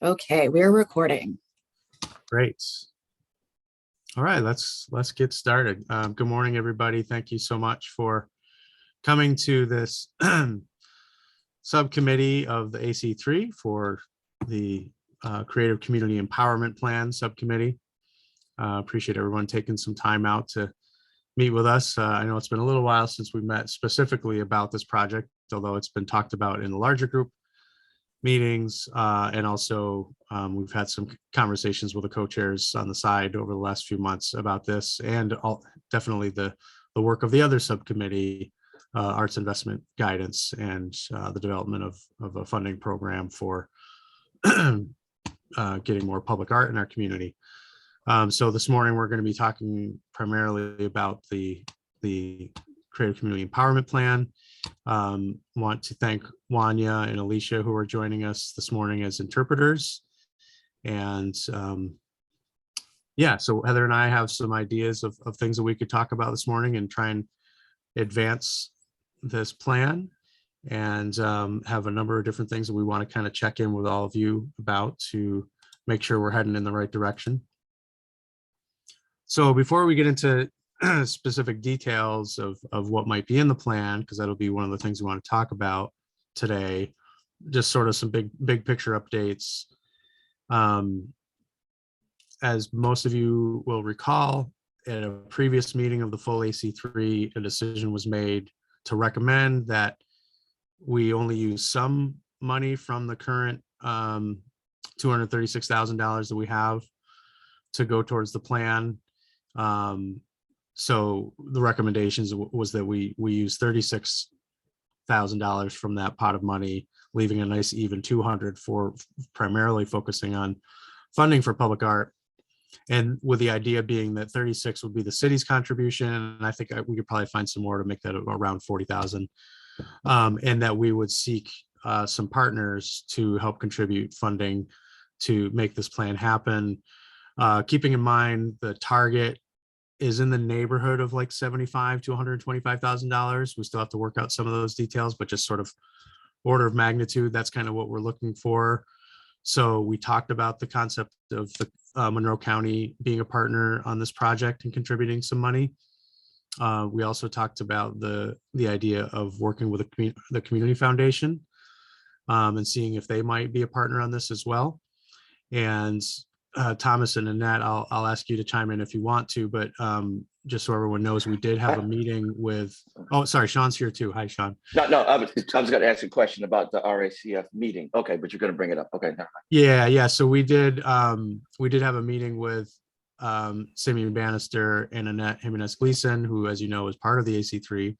Okay, we're recording. Great. All right, let's get started. Good morning, everybody. Thank you so much for coming to this subcommittee of the AC3 for the Creative Community Empowerment Plan subcommittee. Appreciate everyone taking some time out to meet with us. I know it's been a little while since we met specifically about this project, although it's been talked about in the larger group meetings, and also we've had some conversations with the co-chairs on the side over the last few months about this, and definitely the work of the other subcommittee, arts investment guidance, and the development of a funding program for getting more public art in our community. So this morning we're going to be talking primarily about the Creative Community Empowerment Plan. Want to thank Wanya and Alicia, who are joining us this morning as interpreters. And yeah, so Heather and I have some ideas of things that we could talk about this morning and try and advance this plan, and have a number of different things that we want to kind of check in with all of you about to make sure we're heading in the right direction. So before we get into specific details of what might be in the plan, because that'll be one of the things we want to talk about today, just sort of some big picture updates. As most of you will recall, at a previous meeting of the full AC3, a decision was made to recommend that we only use some money from the current $236,000 that we have to go towards the plan. So the recommendations was that we use $36,000 from that pot of money, leaving a nice even 200 for primarily focusing on funding for public art. And with the idea being that 36 would be the city's contribution, and I think we could probably find some more to make that around 40,000, and that we would seek some partners to help contribute funding to make this plan happen. Keeping in mind the target is in the neighborhood of like $75,000 to $125,000. We still have to work out some of those details, but just sort of order of magnitude, that's kind of what we're looking for. So we talked about the concept of the Monroe County being a partner on this project and contributing some money. We also talked about the idea of working with the Community Foundation and seeing if they might be a partner on this as well. And Thomas and Annette, I'll ask you to chime in if you want to, but just so everyone knows, we did have a meeting with, oh, sorry, Sean's here too. Hi, Sean. No, I was going to ask a question about the RACF meeting. Okay, but you're going to bring it up. Okay. Never mind. Yeah. So we did have a meeting with Simeon Bannister and Annette Jimenez Gleason, who, as you know, is part of the AC3,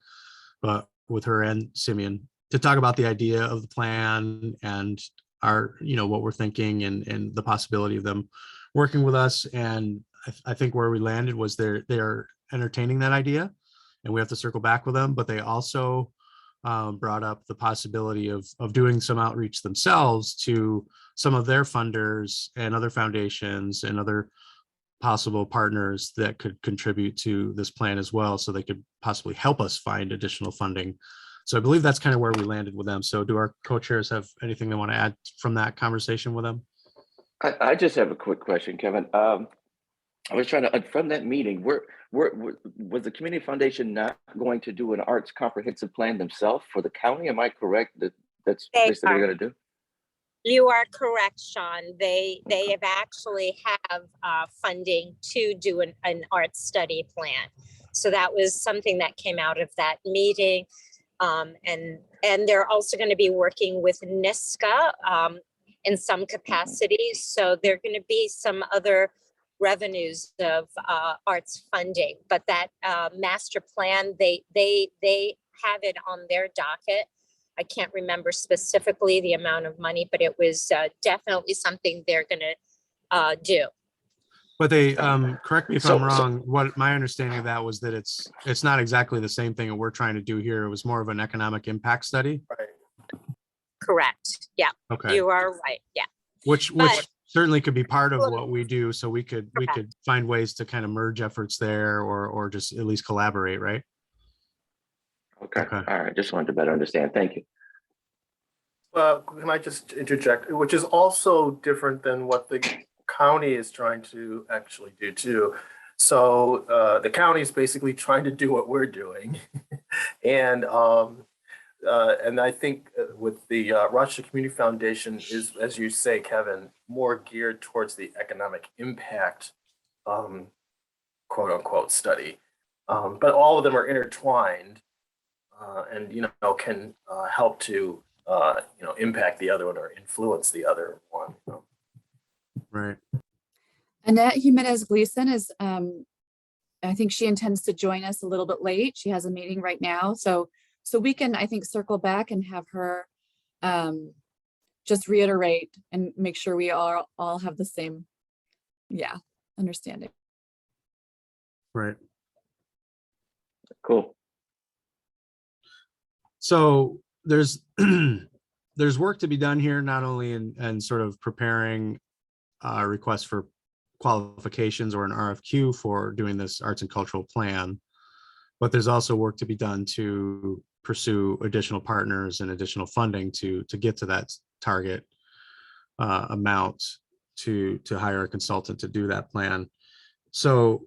but with her and Simeon, to talk about the idea of the plan and what we're thinking and the possibility of them working with us. And I think where we landed was they're entertaining that idea, and we have to circle back with them, but they also brought up the possibility of doing some outreach themselves to some of their funders and other foundations and other possible partners that could contribute to this plan as well, so they could possibly help us find additional funding. So I believe that's kind of where we landed with them. So do our co-chairs have anything they want to add from that conversation with them? I just have a quick question, Kevin. I was trying to, from that meeting, was the Community Foundation not going to do an arts comprehensive plan themselves for the county? Am I correct that that's what they're going to do? You are correct, Sean. They have actually have funding to do an arts study plan. So that was something that came out of that meeting. And they're also going to be working with NISCA in some capacity. So there are going to be some other revenues of arts funding, but that master plan, they have it on their docket. I can't remember specifically the amount of money, but it was definitely something they're going to do. But they, correct me if I'm wrong, what my understanding of that was that it's not exactly the same thing that we're trying to do here. It was more of an economic impact study. Right. Correct. Yeah. Okay. You are right. Yeah. Which certainly could be part of what we do. So we could find ways to kind of merge efforts there, or just at least collaborate, right? Okay. All right. Just wanted to better understand. Thank you. Can I just interject, which is also different than what the county is trying to actually do too. So the county is basically trying to do what we're doing. And I think with the Rochester Community Foundation is, as you say, Kevin, more geared towards the economic impact, quote unquote, study. But all of them are intertwined and, can help to, impact the other one or influence the other one. Right. Annette Jimenez Gleason is, I think she intends to join us a little bit late. She has a meeting right now. So we can, I think, circle back and have her just reiterate and make sure we all have the same, understanding. Right. Cool. So there's there's work to be done here, not only in sort of preparing a request for qualifications or an RFQ for doing this arts and cultural plan, but there's also work to be done to pursue additional partners and additional funding to get to that target amount to hire a consultant to do that plan. So,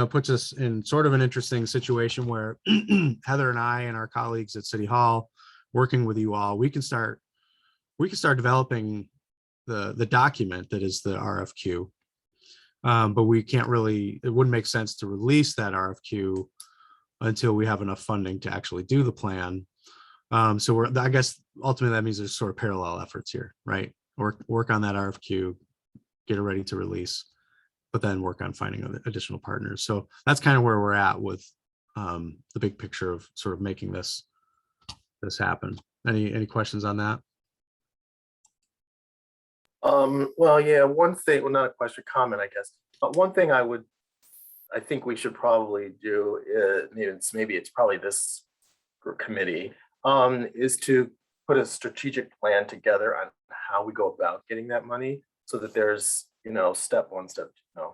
puts us in sort of an interesting situation where Heather and I and our colleagues at City Hall, working with you all, we can start developing the document that is the RFQ. But we can't really, it wouldn't make sense to release that RFQ until we have enough funding to actually do the plan. So I guess ultimately that means there's sort of parallel efforts here, right? Work on that RFQ, get it ready to release, but then work on finding additional partners. So that's kind of where we're at with the big picture of sort of making this happen. Any questions on that? Well, yeah, one thing, well, not a question, comment, I guess. But one thing I think we should probably do is, maybe it's probably this committee, is to put a strategic plan together on how we go about getting that money, so that there's, step one, step two,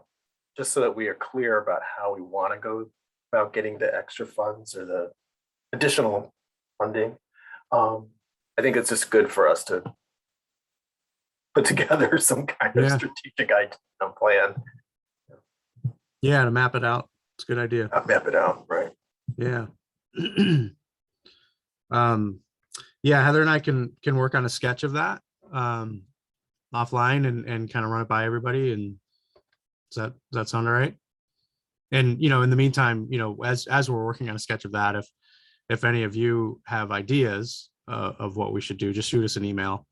just so that we are clear about how we want to go about getting the extra funds or the additional funding. I think it's just good for us to put together some kind of strategic plan. Yeah, to map it out. It's a good idea. Map it out, right? Yeah. Yeah, Heather and I can work on a sketch of that offline and kind of run it by everybody. And does that sound all right? And in the meantime, as we're working on a sketch of that, if any of you have ideas of what we should do, just shoot us an email.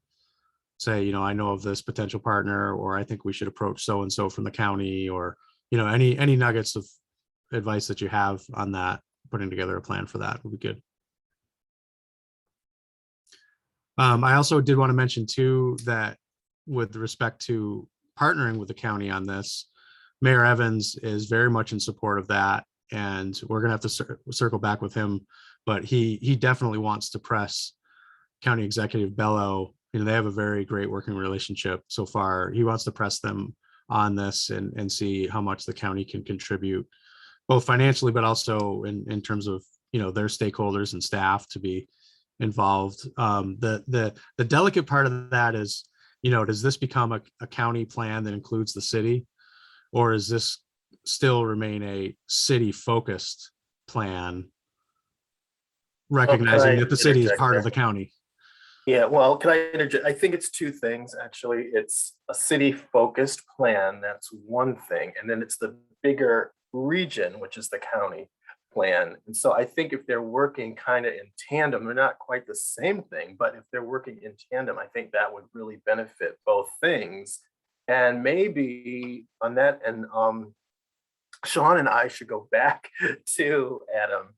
Say, I know of this potential partner, or I think we should approach so and so from the county, or any nuggets of advice that you have on that. Putting together a plan for that would be good. I also did want to mention too that with respect to partnering with the county on this, Mayor Evans is very much in support of that, and we're gonna have to circle back with him, but he definitely wants to press County Executive Bello. They have a very great working relationship so far. He wants to press them on this and see how much the county can contribute, both financially, but also in terms of, their stakeholders and staff to be involved. The delicate part of that is, does this become a county plan that includes the city, or is this still remain a city focused plan, recognizing that the city is part of the county? Yeah, well, can I interject? I think it's two things, actually. It's a city-focused plan, that's one thing. And then it's the bigger region, which is the county plan. And so I think if they're working kind of in tandem, they're not quite the same thing, but if they're working in tandem, I think that would really benefit both things. And maybe on that, and Sean and I should go back to Adam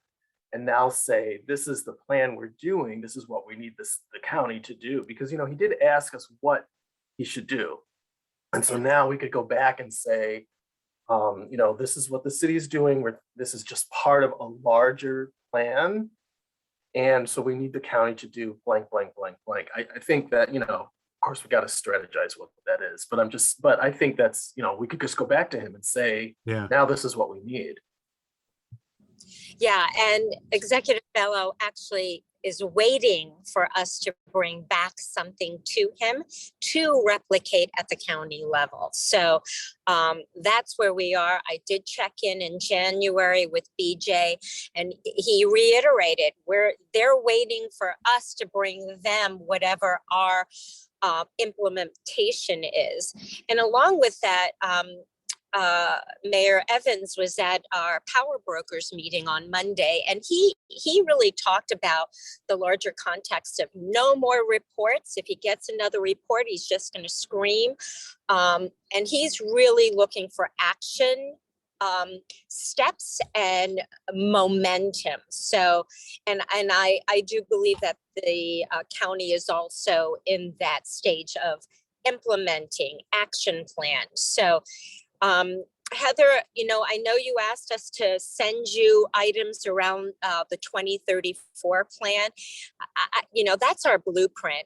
and now say, this is the plan we're doing. This is what we need the county to do, because, he did ask us what he should do. And so now we could go back and say, this is what the city is doing. This is just part of a larger plan. And so we need the county to do blank, blank, blank, blank. I think that, of course we got to strategize what that is, but I think that's, we could just go back to him and say, now this is what we need. Yeah, and Executive Bello actually is waiting for us to bring back something to him to replicate at the county level. So that's where we are. I did check in January with BJ, and he reiterated they're waiting for us to bring them whatever our implementation is. And along with that, Mayor Evans was at our power brokers meeting on Monday, and he really talked about the larger context of no more reports. If he gets another report, he's just going to scream. And he's really looking for action steps and momentum. So, and I do believe that the county is also in that stage of implementing action plans. So, Heather, I know you asked us to send you items around the 2034 plan. That's our blueprint.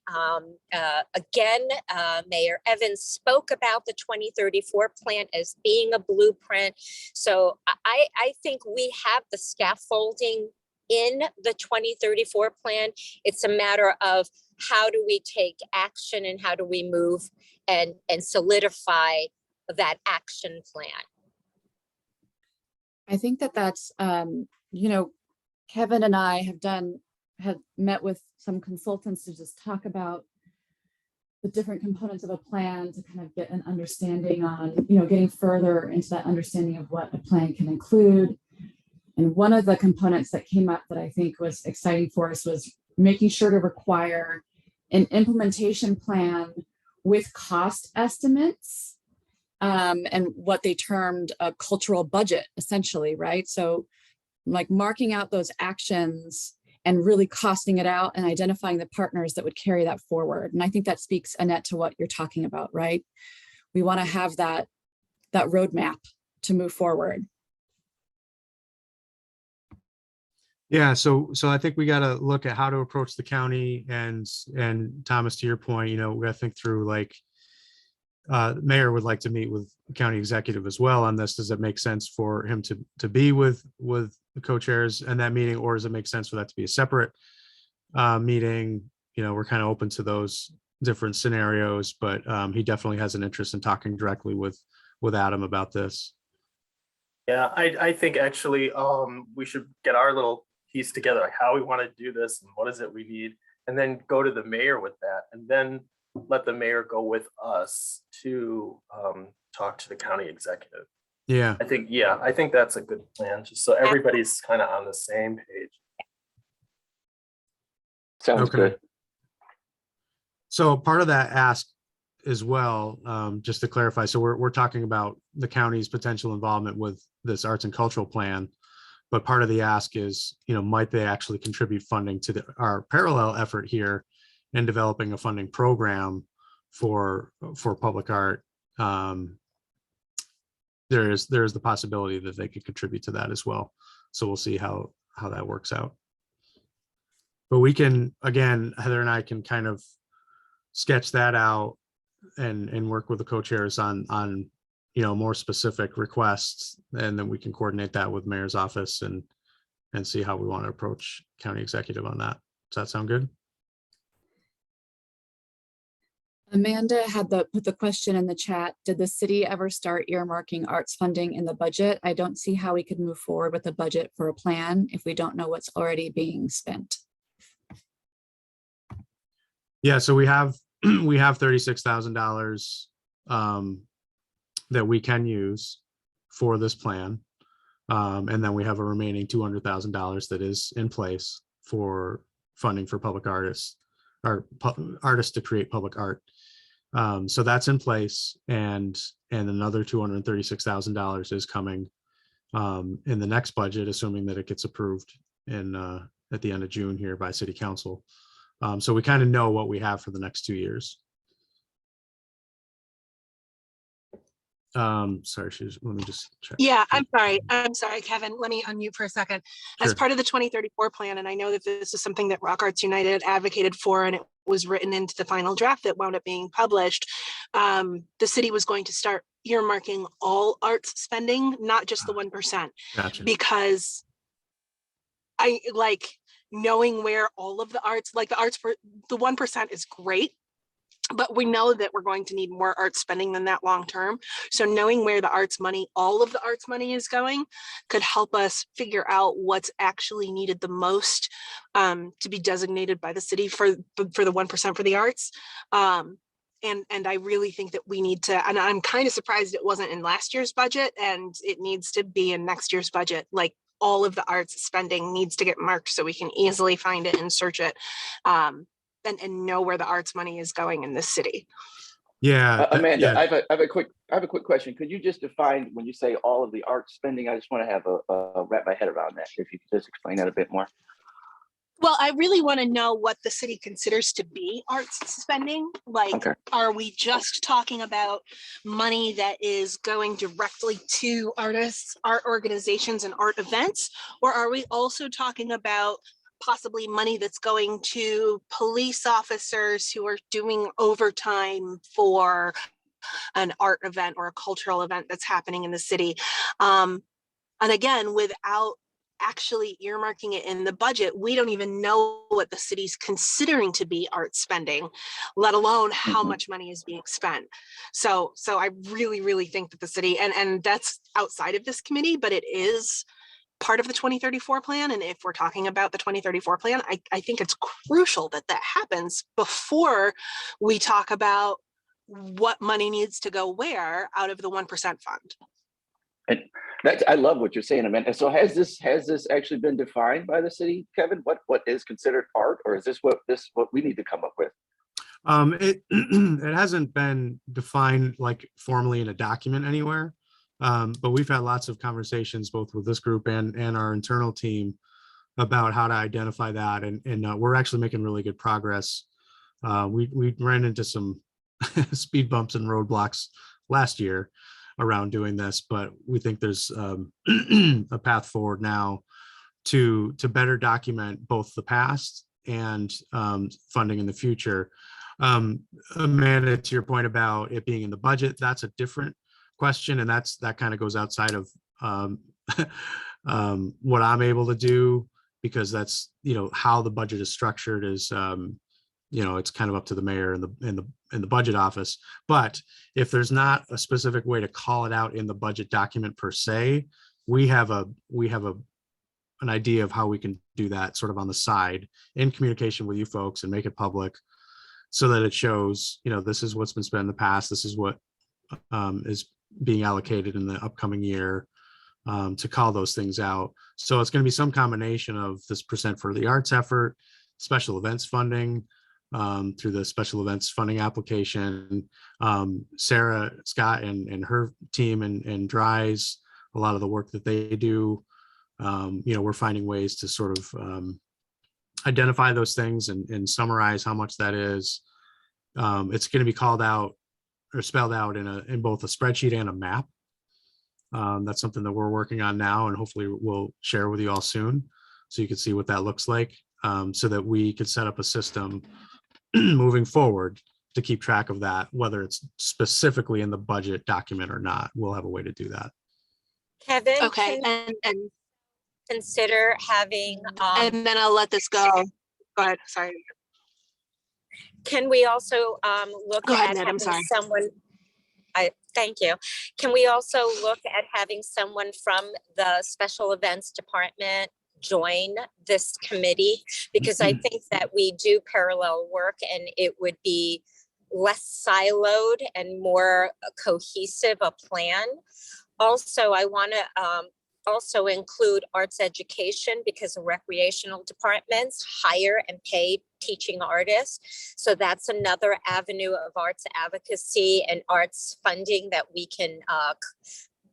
Again, Mayor Evans spoke about the 2034 plan as being a blueprint. So I think we have the scaffolding in the 2034 plan. It's a matter of how do we take action and how do we move and solidify that action plan. I think that's, Kevin and I have met with some consultants to just talk about the different components of a plan to kind of get an understanding on, getting further into that understanding of what a plan can include. And one of the components that came up that I think was exciting for us was making sure to require an implementation plan with cost estimates. And what they termed a cultural budget, essentially, right? So like marking out those actions and really costing it out and identifying the partners that would carry that forward. And I think that speaks, Annette, to what you're talking about, right? We want to have that roadmap to move forward. Yeah, so I think we got to look at how to approach the county, and Thomas, to your point, we got to think through, like, the mayor would like to meet with the county executive as well on this. Does it make sense for him to be with the co-chairs in that meeting, or does it make sense for that to be a separate meeting? We're kind of open to those different scenarios, but he definitely has an interest in talking directly with Adam about this. Yeah, I think actually we should get our little piece together, like how we want to do this and what is it we need, and then go to the mayor with that, and then let the mayor go with us to talk to the county executive. Yeah, I think that's a good plan, just so everybody's kind of on the same page. Sounds good. So part of that ask as well, just to clarify, so we're talking about the county's potential involvement with this arts and cultural plan, but part of the ask is, might they actually contribute funding to our parallel effort here in developing a funding program for public art. There is the possibility that they could contribute to that as well. So we'll see how that works out. But we can, again, Heather and I can kind of sketch that out and work with the co-chairs on more specific requests, and then we can coordinate that with mayor's office and see how we want to approach county executive on that. Does that sound good? Amanda had put the question in the chat. Did the city ever start earmarking arts funding in the budget? I don't see how we could move forward with a budget for a plan if we don't know what's already being spent. Yeah, so we have $36,000 that we can use for this plan. And then we have a remaining $200,000 that is in place for funding for public artists or artists to create public art. So that's in place, and another $236,000 is coming in the next budget, assuming that it gets approved at the end of June here by City Council. So we kind of know what we have for the next 2 years. Sorry, let me just check. Yeah, I'm sorry, Kevin. Let me unmute for a second. As Sure. part of the 2034 plan, and I know that this is something that Rock Arts United advocated for, and it was written into the final draft that wound up being published, the city was going to start earmarking all arts spending, not just the 1%, Gotcha. because knowing where all of the arts, like the 1% is great, but we know that we're going to need more arts spending than that long term. So knowing where the arts money, all of the arts money is going, could help us figure out what's actually needed the most to be designated by the city for the 1% for the arts. And I really think that we need to, and I'm kind of surprised it wasn't in last year's budget, and it needs to be in next year's budget. Like, all of the arts spending needs to get marked so we can easily find it and search it. And know where the arts money is going in this city. Yeah, Amanda, yeah. I have a quick question. Could you just define, when you say all of the art spending? I just want to have a wrap my head around that. If you could just explain that a bit more. Well, I really want to know what the city considers to be arts spending. Like, Okay. Are we just talking about money that is going directly to artists, art organizations, and art events? Or are we also talking about possibly money that's going to police officers who are doing overtime for an art event or a cultural event that's happening in the city? And again, without actually earmarking it in the budget, we don't even know what the city's considering to be art spending, let alone how much money is being spent. So I really think that the city, and that's outside of this committee, but it is part of the 2034 plan. And if we're talking about the 2034 plan, I think it's crucial that that happens before we talk about what money needs to go where out of the 1% fund. And I love what you're saying, Amanda. So has this actually been defined by the city, Kevin? What is considered art, or is this what we need to come up with? It it hasn't been defined like formally in a document anywhere. But we've had lots of conversations both with this group and our internal team about how to identify that, and we're actually making really good progress. We ran into some speed bumps and roadblocks last year around doing this, but we think there's a path forward now to better document both the past and funding in the future. Amanda, to your point about it being in the budget, that's a different question, and that kind of goes outside of what I'm able to do, because that's, how the budget is structured is it's kind of up to the mayor and the budget office. But if there's not a specific way to call it out in the budget document per se, we have an idea of how we can do that sort of on the side in communication with you folks and make it public, so that it shows, this is what's been spent in the past, this is what is being allocated in the upcoming year, to call those things out. So it's going to be some combination of this percent for the arts effort, special events funding, through the special events funding application. Sarah Scott and her team and Dries, a lot of the work that they do, we're finding ways to sort of identify those things and summarize how much that is. It's going to be called out or spelled out in both a spreadsheet and a map. That's something that we're working on now, and hopefully we'll share with you all soon, so you can see what that looks like, so that we could set up a system moving forward to keep track of that, whether it's specifically in the budget document or not. We'll have a way to do that. Kevin, Okay, can and consider having, and then I'll let this go. Go ahead. Sorry. can we also look Go ahead, at Ned, I'm having sorry. someone, thank you. Can we also look at having someone from the special events department join this committee? Because I think that we do parallel work, and it would be less siloed and more cohesive a plan. Also, I want to also include arts education, because recreational departments hire and pay teaching artists. So that's another avenue of arts advocacy and arts funding that we can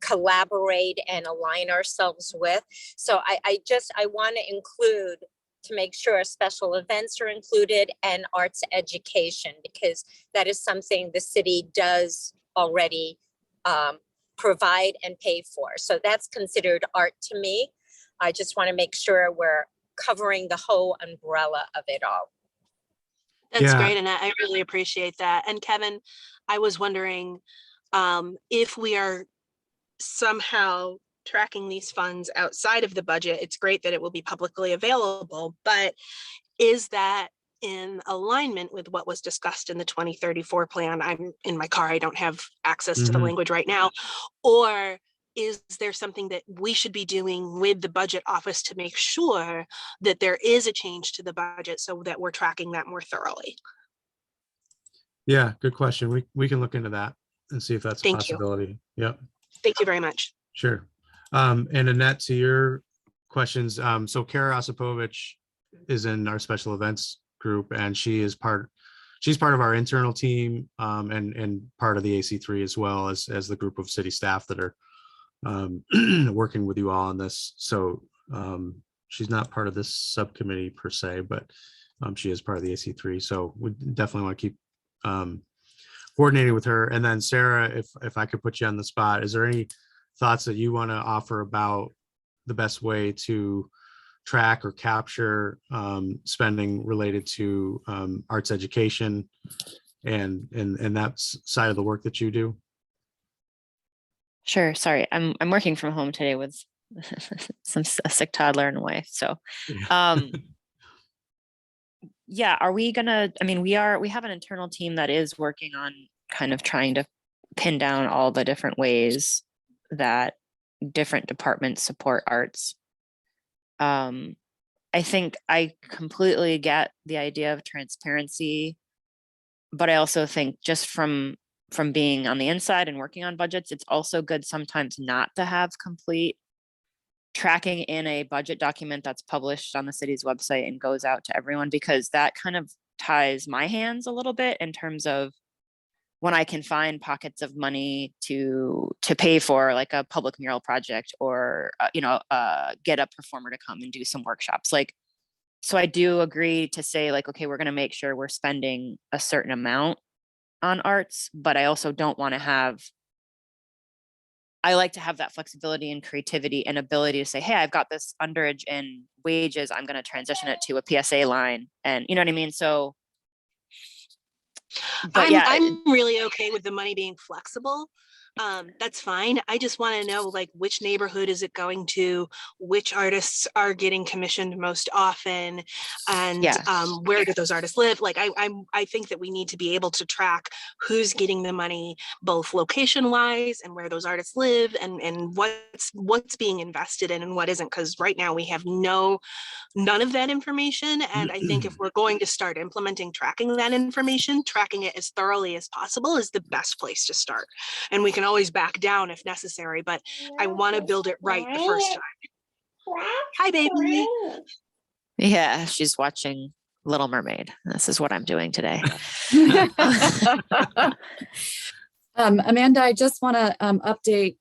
collaborate and align ourselves with. So I want to include, to make sure special events are included and arts education, because that is something the city does already provide and pay for. So that's considered art to me. I just want to make sure we're covering the whole umbrella of it all. That's great, and I really appreciate that. And Kevin, I was wondering if we are somehow tracking these funds outside of the budget. It's great that it will be publicly available, but is that in alignment with what was discussed in the 2034 plan? I'm in my car, I don't have access to the language right now. Or is there something that we should be doing with the budget office to make sure that there is a change to the budget so that we're tracking that more thoroughly? Yeah, good question. We can look into that and see if that's a Thank you. possibility. Yep, Thank you very much. sure. And Annette, to your questions, so Kara Osipovich is in our special events group, and she's part of our internal team, and part of the AC3 as well as the group of city staff that are working with you all on this. So she's not part of this subcommittee per se, but she is part of the AC3. So we definitely want to keep coordinating with her. And then Sarah, if I could put you on the spot, is there any thoughts that you want to offer about the best way to track or capture spending related to arts education and that side of the work that you do? Sure. Sorry, I'm working from home today with a sick toddler and wife. So, yeah, are we gonna? I mean, we have an internal team that is working on kind of trying to pin down all the different ways that different departments support arts. I think I completely get the idea of transparency, but I also think just from being on the inside and working on budgets, it's also good sometimes not to have complete tracking in a budget document that's published on the city's website and goes out to everyone, because that kind of ties my hands a little bit in terms of when I can find pockets of money to pay for like a public mural project or, get a performer to come and do some workshops. Like, so I do agree to say like, okay, we're going to make sure we're spending a certain amount on arts, but I also don't want to I like to have that flexibility and creativity and ability to say, hey, I've got this underage in wages, I'm going to transition it to a PSA line. And you know what I mean? So, but I'm really okay with the money being flexible. That's fine. I just want to know like which neighborhood is it going to, which artists are getting commissioned most often, and where do those artists live? Like I think that we need to be able to track who's getting the money, both location wise and where those artists live, and what's being invested in and what isn't. Because right now we have none of that information. And I think if we're going to start implementing tracking that information, tracking it as thoroughly as possible is the best place to start. And we can always back down if necessary, but I want to build it right the first time. Hi, baby. Yeah, she's watching Little Mermaid. This is what I'm doing today. Amanda, I just want to update.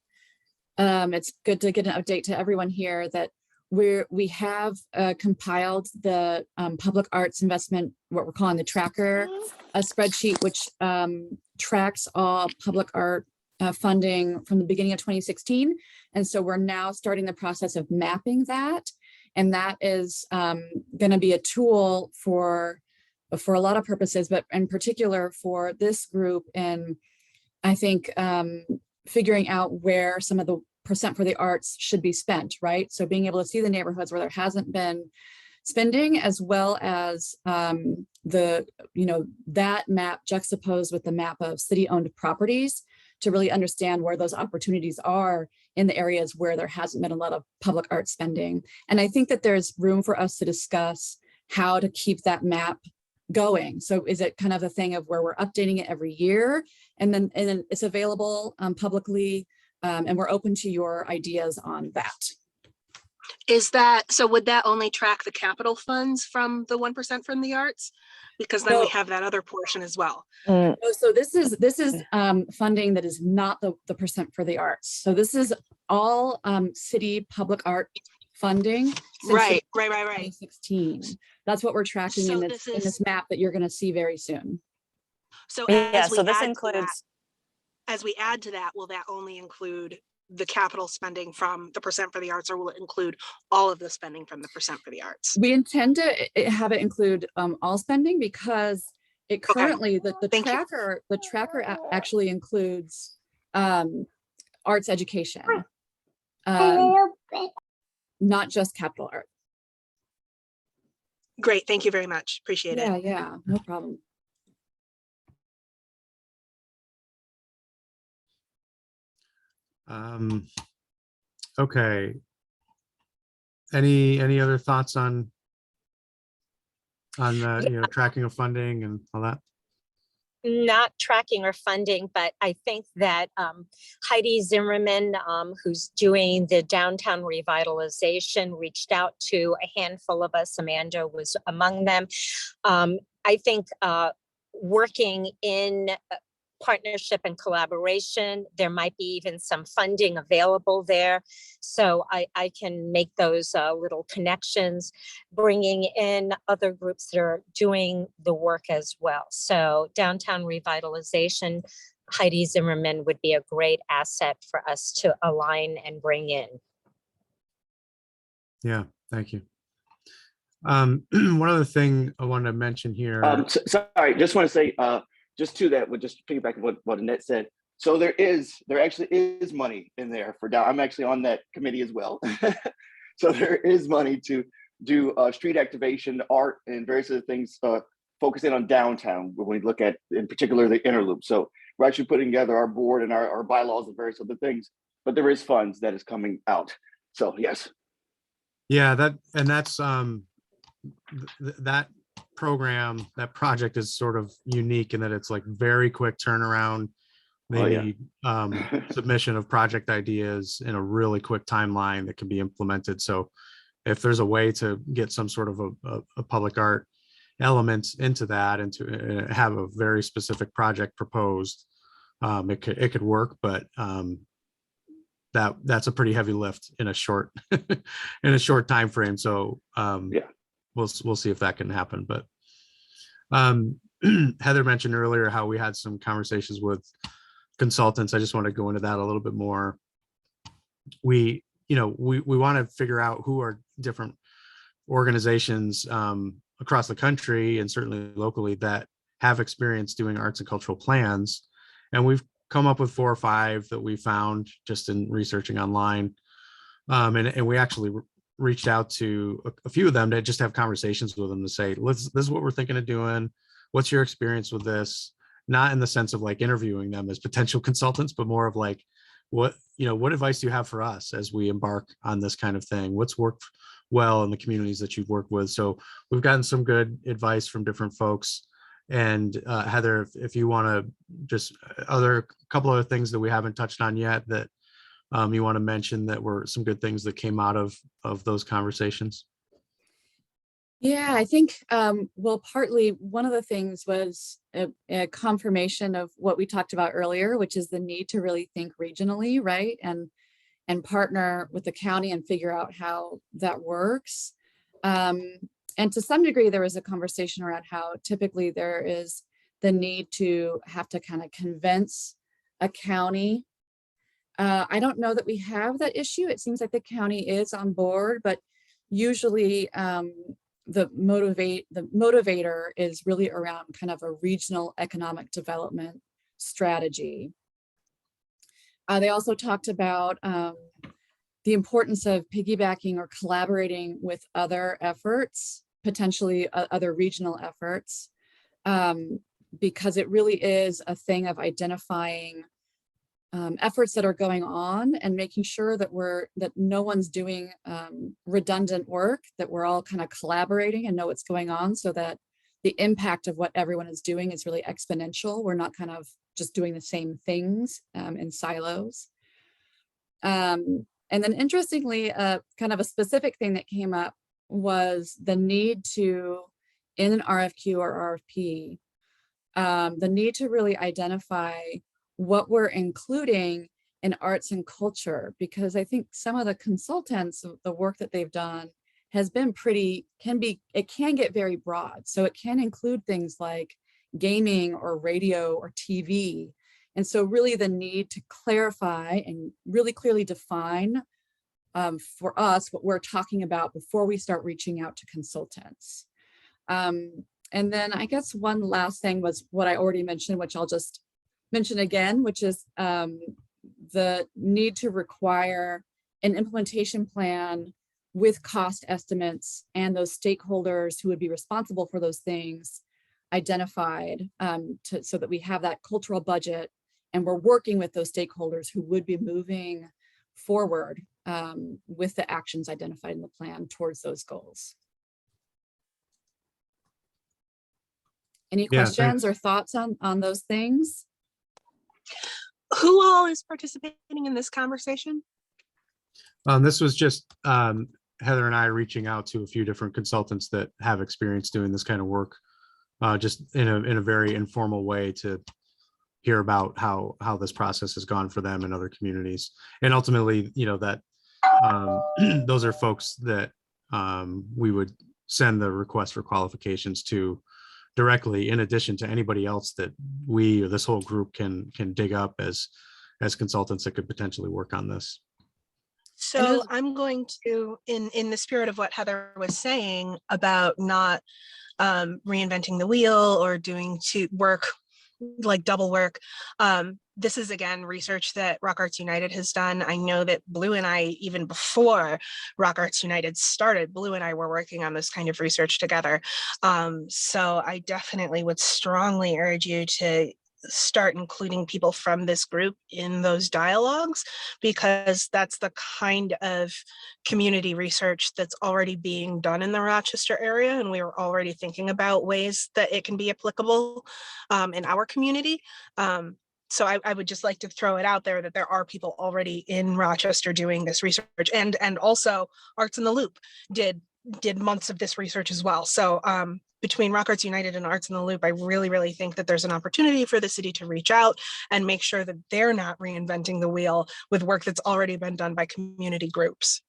It's good to get an update to everyone here that we have compiled the public arts investment, what we're calling the tracker, a spreadsheet which tracks all public art funding from the beginning of 2016. And so we're now starting the process of mapping that. And that is going to be a tool for a lot of purposes, but in particular for this group. And I think figuring out where some of the percent for the arts should be spent, right? So being able to see the neighborhoods where there hasn't been spending, as well as that map juxtaposed with the map of city-owned properties to really understand where those opportunities are in the areas where there hasn't been a lot of public art spending. And I think that there's room for us to discuss how to keep that map going. So is it kind of a thing of where we're updating it every year and then it's available publicly, and we're open to your ideas on that. Is that, so would that only track the capital funds from the 1% from the arts? Because then we have that other portion as well. So this is funding that is not the percent for the arts. So this is all city public art funding. Right. 2016. That's what we're tracking So in this map that you're going to see very soon. So so this includes. As we add to that, will that only include the capital spending from the percent for the arts, or will it include all of the spending from the percent for the arts? We intend to have it include all spending, because it currently the tracker actually includes arts education. not just capital art. Great, thank you very much. Appreciate it. Yeah, no problem. Okay. Any other thoughts on tracking of funding and all that? Not tracking or funding, but I think that Heidi Zimmerman, who's doing the downtown revitalization, reached out to a handful of us. Amanda was among them. I think working in partnership and collaboration, there might be even some funding available there. So I can make those little connections, bringing in other groups that are doing the work as well. So downtown revitalization, Heidi Zimmerman would be a great asset for us to align and bring in. Yeah, thank you. One other thing I wanted to mention here. Sorry, just want to say, just to that, we'll just piggyback on what Annette said. So there actually is money in there for down. I'm actually on that committee as well. So there is money to do street activation, art, and various other things, focusing on downtown when we look at, in particular, the inner loop. So we're actually putting together our board and our bylaws and various other things, but there is funds that is coming out. So yes. Yeah, that's that program, that project is sort of unique in that it's like very quick turnaround. They need submission of project ideas in a really quick timeline that can be implemented. So if there's a way to get some sort of a public art element into that and to have a very specific project proposed, it could work, but that's a pretty heavy lift in a short time frame. So we'll see if that can happen. But Heather mentioned earlier how we had some conversations with consultants. I just want to go into that a little bit more. We want to figure out who are different organizations across the country and certainly locally that have experience doing arts and cultural plans. And we've come up with 4 or 5 that we found just in researching online. And we actually reached out to a few of them to just have conversations with them to say, this is what we're thinking of doing. What's your experience with this? Not in the sense of like interviewing them as potential consultants, but more of like, what advice do you have for us as we embark on this kind of thing? What's worked well in the communities that you've worked with? So we've gotten some good advice from different folks. And Heather, if you want to just couple other things that we haven't touched on yet that you want to mention that were some good things that came out of those conversations? Yeah, I think, well, partly one of the things was a confirmation of what we talked about earlier, which is the need to really think regionally, right? And partner with the county and figure out how that works. And to some degree, there was a conversation around how typically there is the need to have to kind of convince a county. I don't know that we have that issue. It seems like the county is on board, but usually the motivator is really around kind of a regional economic development strategy. They also talked about the importance of piggybacking or collaborating with other efforts, potentially other regional efforts, because it really is a thing of identifying efforts that are going on and making sure that no one's doing redundant work, that we're all kind of collaborating and know what's going on so that the impact of what everyone is doing is really exponential. We're not kind of just doing the same things in silos. And then interestingly, kind of a specific thing that came up was the need to, in an RFQ or RFP, the need to really identify what we're including in arts and culture, because I think some of the consultants, the work that they've done has been it can get very broad. So it can include things like gaming or radio or TV. And so really the need to clarify and really clearly define for us what we're talking about before we start reaching out to consultants. And then I guess one last thing was what I already mentioned, which I'll just mention again, which is the need to require an implementation plan with cost estimates and those stakeholders who would be responsible for those things identified, so that we have that cultural budget and we're working with those stakeholders who would be moving forward with the actions identified in the plan towards those goals. Any Yeah, questions or thoughts on those things? Who all is participating in this conversation? This was just Heather and I reaching out to a few different consultants that have experience doing this kind of work, just in a very informal way to hear about how this process has gone for them and other communities. And ultimately, that those are folks that we would send the request for qualifications to directly, in addition to anybody else that we or this whole group can dig up as consultants that could potentially work on this. So I'm going to, in the spirit of what Heather was saying about not reinventing the wheel or doing work like double work. This is again research that Rock Arts United has done. I know that Blue and I, even before Rock Arts United started, Blue and I were working on this kind of research together. So I definitely would strongly urge you to start including people from this group in those dialogues, because that's the kind of community research that's already being done in the Rochester area. And we were already thinking about ways that it can be applicable in our community. So I would just like to throw it out there that there are people already in Rochester doing this research, and also Arts in the Loop did months of this research as well. So between Rock Arts United and Arts in the Loop, I really, really think that there's an opportunity for the city to reach out and make sure that they're not reinventing the wheel with work that's already been done by community groups.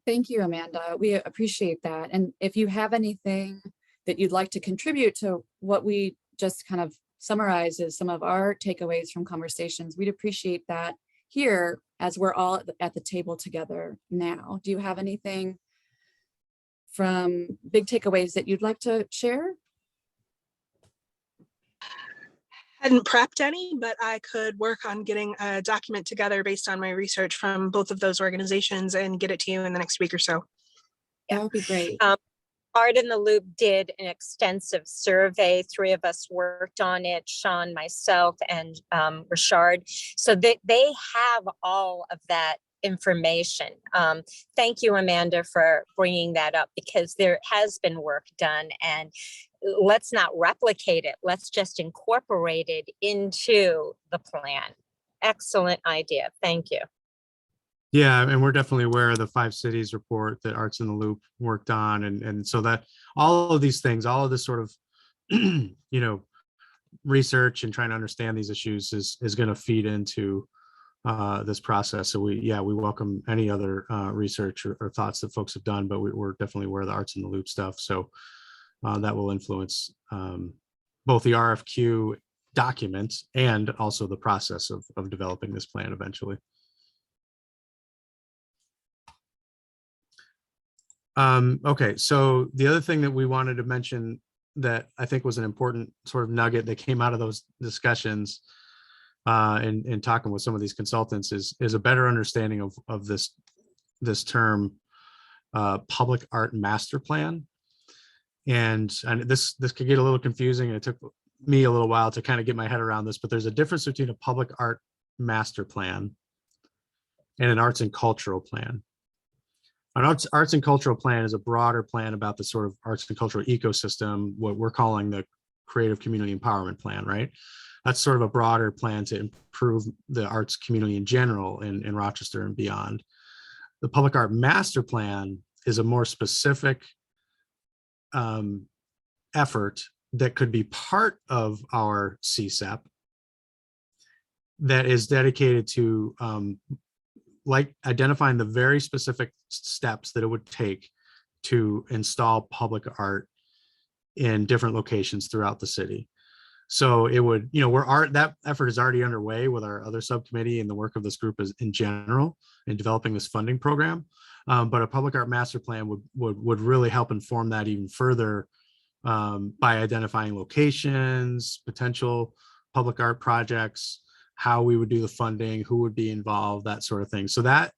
Thank you, Amanda. We appreciate that. And if you have anything that you'd like to contribute to what we just kind of summarize as some of our takeaways from conversations, we'd appreciate that here as we're all at the table together now. Do you have anything from big takeaways that you'd like to share? Hadn't prepped any, but I could work on getting a document together based on my research from both of those organizations and get it to you in the next week or so. That would be great. Art in the Loop did an extensive survey. 3 of us worked on it, Sean, myself, and Richard. So they have all of that information. Thank you, Amanda, for bringing that up, because there has been work done, and let's not replicate it. Let's just incorporate it into the plan. Excellent idea. Thank you. Yeah, and we're definitely aware of the 5 cities report that Arts in the Loop worked on, and so that all of these things, all of this sort of research and trying to understand these issues is going to feed into this process. So we welcome any other research or thoughts that folks have done, but we're definitely aware of the Arts in the Loop stuff. So that will influence both the RFQ documents and also the process of developing this plan eventually. Okay, so the other thing that we wanted to mention that I think was an important sort of nugget that came out of those discussions in talking with some of these consultants is a better understanding of this term public art master plan. And this could get a little confusing, and it took me a little while to kind of get my head around this, but there's a difference between a public art master plan and an arts and cultural plan. An arts and cultural plan is a broader plan about the sort of arts and cultural ecosystem, what we're calling the creative community empowerment plan, right? That's sort of a broader plan to improve the arts community in general in Rochester and beyond. The public art master plan is a more specific effort that could be part of our CSEP that is dedicated to like identifying the very specific steps that it would take to install public art in different locations throughout the city. So it would, that effort is already underway with our other subcommittee and the work of this group is in general in developing this funding program. But a public art master plan would really help inform that even further by identifying locations, potential public art projects, how we would do the funding, who would be involved, that sort of thing. So that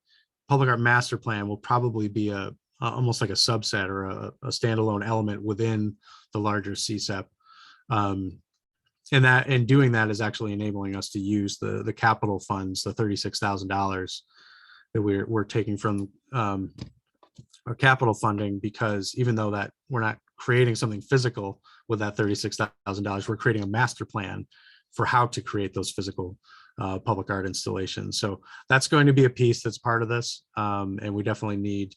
public art master plan will probably be almost like a subset or a standalone element within the larger CSEP. And doing that is actually enabling us to use the capital funds, the $36,000 that we're taking from our capital funding, because even though that we're not creating something physical with that $36,000, we're creating a master plan for how to create those physical public art installations. So that's going to be a piece that's part of this. And we definitely need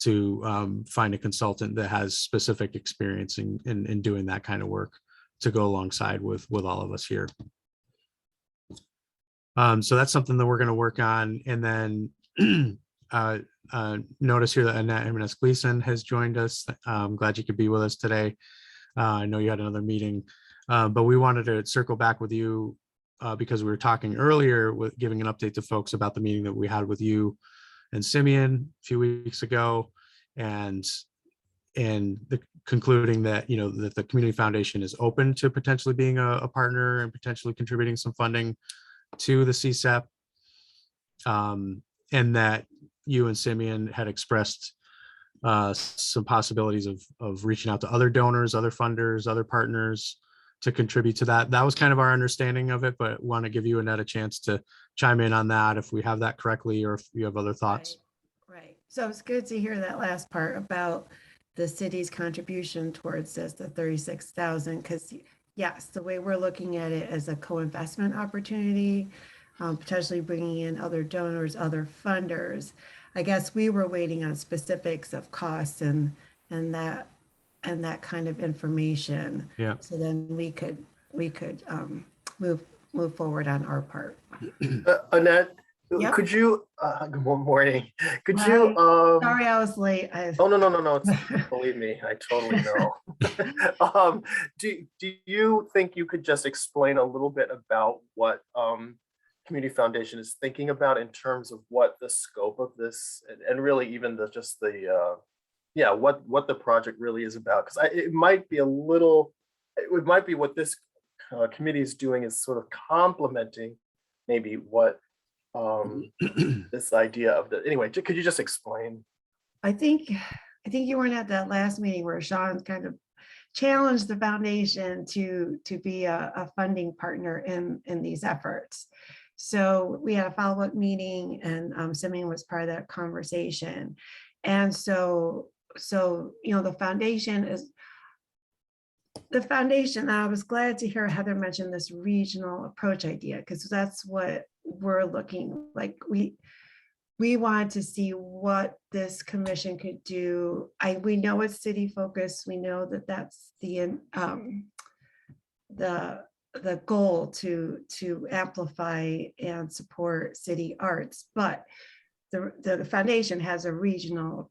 to find a consultant that has specific experience in doing that kind of work to go alongside with all of us here. So that's something that we're going to work on. And then notice here that Annette Jimenez Gleason has joined us. I'm glad you could be with us today. I know you had another meeting, but we wanted to circle back with you because we were talking earlier with giving an update to folks about the meeting that we had with you and Simeon a few weeks ago, and concluding that, you know, that the community foundation is open to potentially being a partner and potentially contributing some funding to the CSEP, and that you and Simeon had expressed some possibilities of reaching out to other donors, other funders, other partners to contribute to that. That was kind of our understanding of it, but want to give you, Annette, a chance to chime in on that if we have that correctly, or if you have other thoughts. Right. So it's good to hear that last part about the city's contribution towards this, the 36,000, because yes, the way we're looking at it as a co-investment opportunity, potentially bringing in other donors, other funders. I guess we were waiting on specifics of costs and that kind of information. Yeah. So then we could move forward on our part. Annette, Yep. could you, good morning, could Hi. you, Sorry, I was late. oh, no, it's, believe me, I totally know. Do you think you could just explain a little bit about what Community Foundation is thinking about in terms of what the scope of this, and really even what the project really is about? Because it might be what this committee is doing is sort of complementing maybe what this idea of anyway, could you just explain? I think you weren't at that last meeting where Sean kind of challenged the foundation to be a funding partner in these efforts. So we had a follow-up meeting, and Simeon was part of that conversation. And so you know, the foundation, I was glad to hear Heather mention this regional approach idea, because that's what we're looking like. We want to see what this commission could do. We know it's city focused. We know that that's the goal to amplify and support city arts, but the foundation has a regional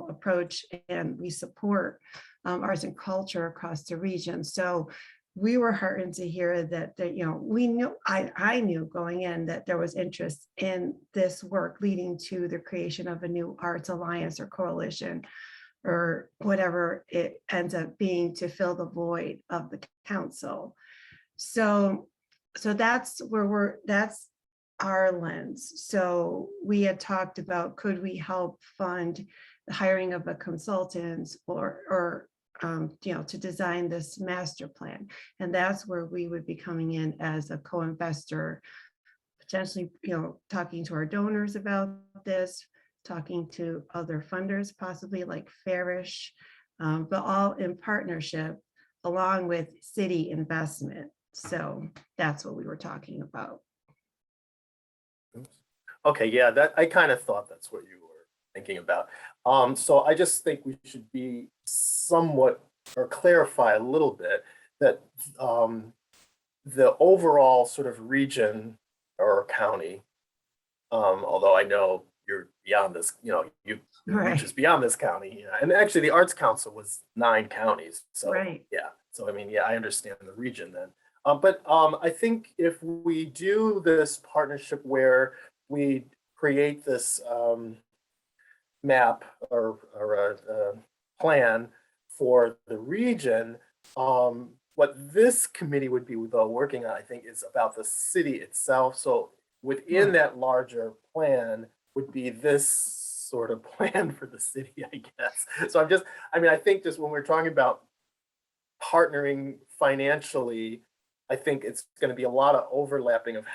approach, and we support arts and culture across the region. So we were heartened to hear that you know, we knew, I knew going in that there was interest in this work leading to the creation of a new arts alliance or coalition, or whatever it ends up being, to fill the void of the council. So that's that's our lens. So we had talked about, could we help fund the hiring of a consultant or you know, to design this master plan? And that's where we would be coming in as a co-investor, potentially, you know, talking to our donors about this, talking to other funders, possibly like Farish, but all in partnership along with city investment. So that's what we were talking about. Okay, yeah, that I kind of thought that's what you were thinking about. So I just think we should be somewhat, or clarify a little bit, that the overall sort of region or county, although I know you're beyond this, you know, you reaches beyond this county, you know, and actually the Arts Council was 9 counties. So yeah, so I mean, yeah, I understand the region then. But I think if we do this partnership where we create this map or a plan for the region, what this committee would be though working on, I think, is about the city itself. So within that larger plan would be this sort of plan for the city, I guess. So I think just when we're talking about partnering financially, I think it's going to be a lot of overlapping of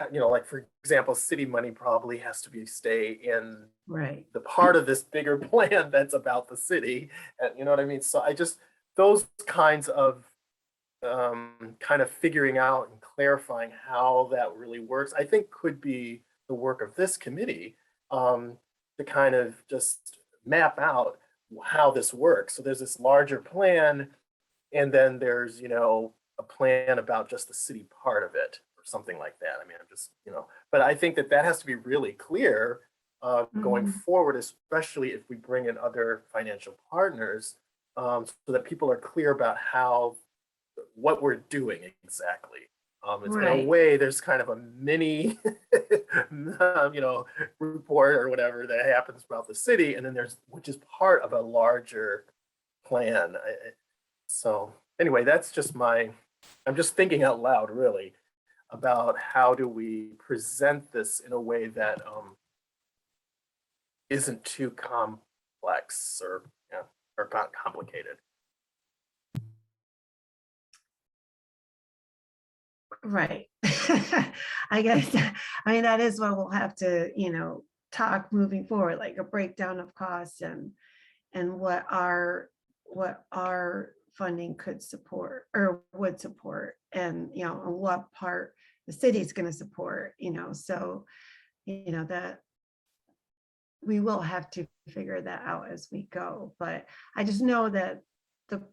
like for example, city money probably has to stay in the part of this bigger plan that's about the city, and you know what I mean. So those kinds of kind of figuring out and clarifying how that really works, I think could be the work of this committee, to kind of just map out how this works. So there's this larger plan, and then there's, a plan about just the city part of it or something like that. I mean, but I think that has to be really clear going forward, especially if we bring in other financial partners, so that people are clear about what we're doing exactly. In a way, there's kind of a mini, report or whatever that happens about the city, and then which is part of a larger plan. So anyway, that's just I'm just thinking out loud, really, about how do we present this in a way that isn't too complex or complicated. Right. I guess, that is what we'll have to, talk moving forward, like a breakdown of costs and what our funding could support or would support, and, what part the city is going to support, so, that we will have to figure that out as we go. But I just know that the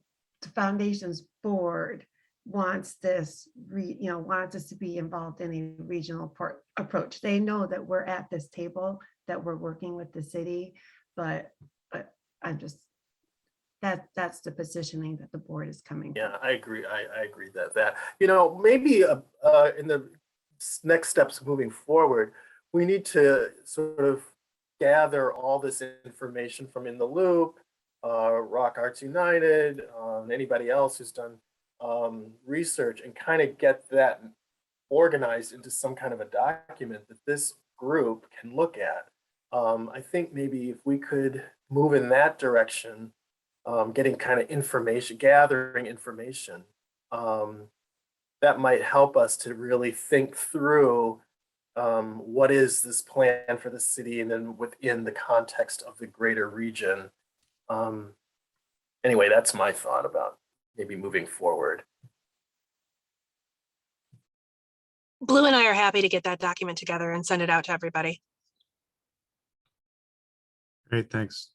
foundation's board wants this, wants us to be involved in a regional approach. They know that we're at this table, that we're working with the city, but I'm just, that's the positioning that the board is coming. Yeah, I agree. I agree that maybe in the next steps moving forward, we need to sort of gather all this information from In the Loop, Rock Arts United, anybody else who's done research, and kind of get that organized into some kind of a document that this group can look at. I think maybe if we could move in that direction, getting kind of information, gathering information, that might help us to really think through what is this plan for the city, and then within the context of the greater region. Anyway, that's my thought about maybe moving forward. Blue and I are happy to get that document together and send it out to everybody. Great, thanks.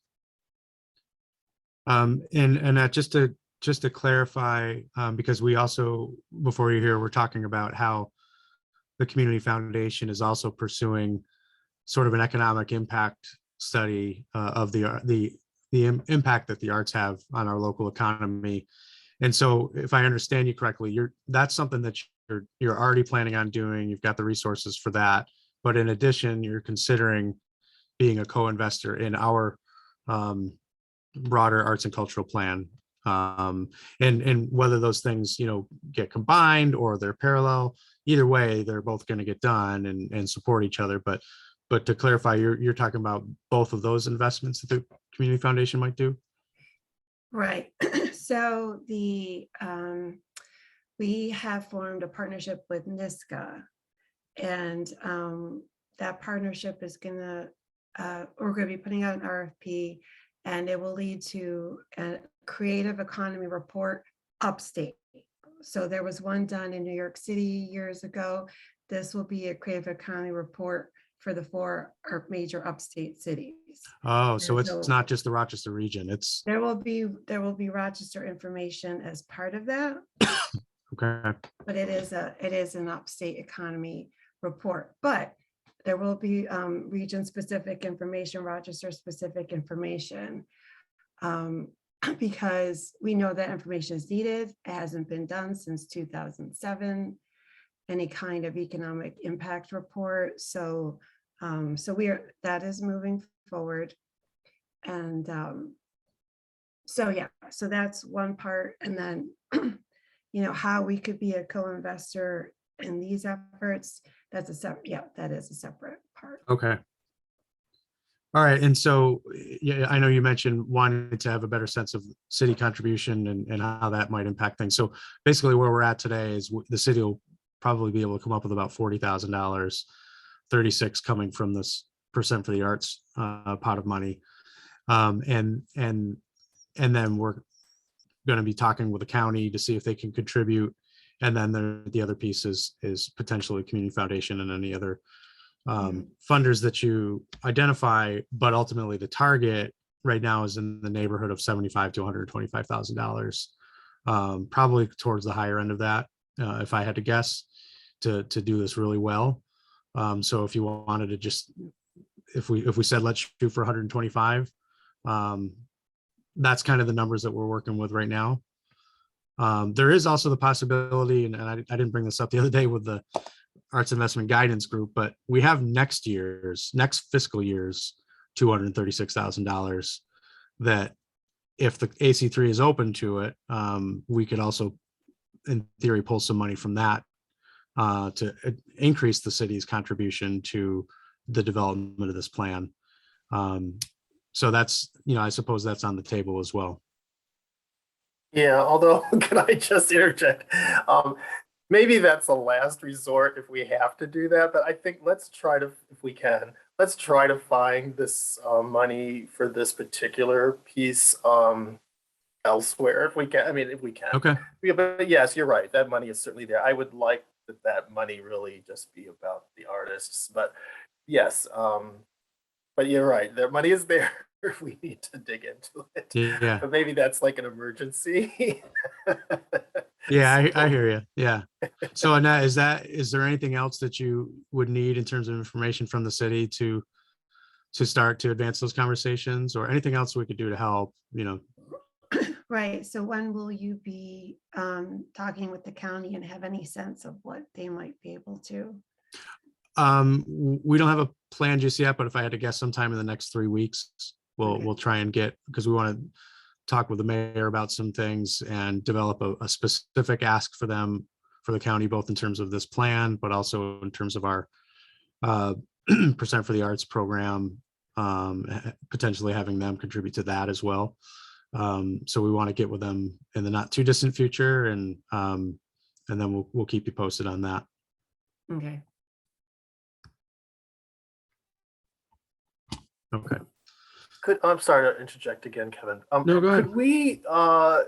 And Annette, just to clarify, because we also, before you're here, we're talking about how the Community Foundation is also pursuing sort of an economic impact study of the impact that the arts have on our local economy. And so, if I understand you correctly, that's something that you're already planning on doing. You've got the resources for that, but in addition, you're considering being a co-investor in our broader arts and cultural plan, and whether those things get combined or they're parallel. Either way, they're both going to get done and support each other. But to clarify, you're talking about both of those investments that the Community Foundation might do. Right. So we have formed a partnership with NISCA, and that partnership is we're going to be putting out an RFP, and it will lead to a creative economy report upstate. So there was one done in New York City years ago. This will be a creative economy report for the 4 major upstate cities. Oh, so it's not just the Rochester region. There will be Rochester information as part of that. Okay. But it is an upstate economy report. But there will be region-specific information, Rochester-specific information, because we know that information is needed. It hasn't been done since 2007. Any kind of economic impact report. So that is moving forward. And so that's one part. And then how we could be a co-investor in these efforts, that's a separate, yeah, that is a separate part. Okay. All right, and so, yeah, I know you mentioned wanting to have a better sense of city contribution and how that might impact things. So basically where we're at today is the city will probably be able to come up with about $40,000, 36 coming from this percent for the arts pot of money. And then we're going to be talking with the county to see if they can contribute. And then the other piece is potentially community foundation and any other funders that you identify, but ultimately the target right now is in the neighborhood of $75,000 to $125,000, probably towards the higher end of that, if I had to guess, to do this really well. So if you wanted to just, if we said let's shoot for 125, that's kind of the numbers that we're working with right now. There is also the possibility, and I didn't bring this up the other day with the Arts Investment Guidance Group, but we have next fiscal year's $236,000 that if the AC3 is open to it, we could also, in theory, pull some money from that to increase the city's contribution to the development of this plan. So that's, I suppose that's on the table as well. Yeah, although, can I just interject? Maybe that's a last resort if we have to do that, but I think let's try to, if we can, let's try to find this money for this particular piece elsewhere if we can. I mean, if we can. Okay. Yeah, but yes, you're right. That money is certainly there. I would like that money really just be about the artists, but yes, but you're right. The money is there. We need to dig into it. Yeah. But maybe that's like an emergency. Yeah, I hear you. Yeah. So Annette, is there anything else that you would need in terms of information from the city to start to advance those conversations, or anything else we could do to help, Right. So when will you be talking with the county and have any sense of what they might be able to? We don't have a plan just yet, but if I had to guess, sometime in the next 3 weeks, we'll try and get, because we want to talk with the mayor about some things and develop a specific ask for them, for the county, both in terms of this plan, but also in terms of our percent for the arts program, potentially having them contribute to that as well. So we want to get with them in the not too distant future, and then we'll keep you posted on that. Okay. Okay. I'm sorry to interject again, Kevin. No, go ahead. Could we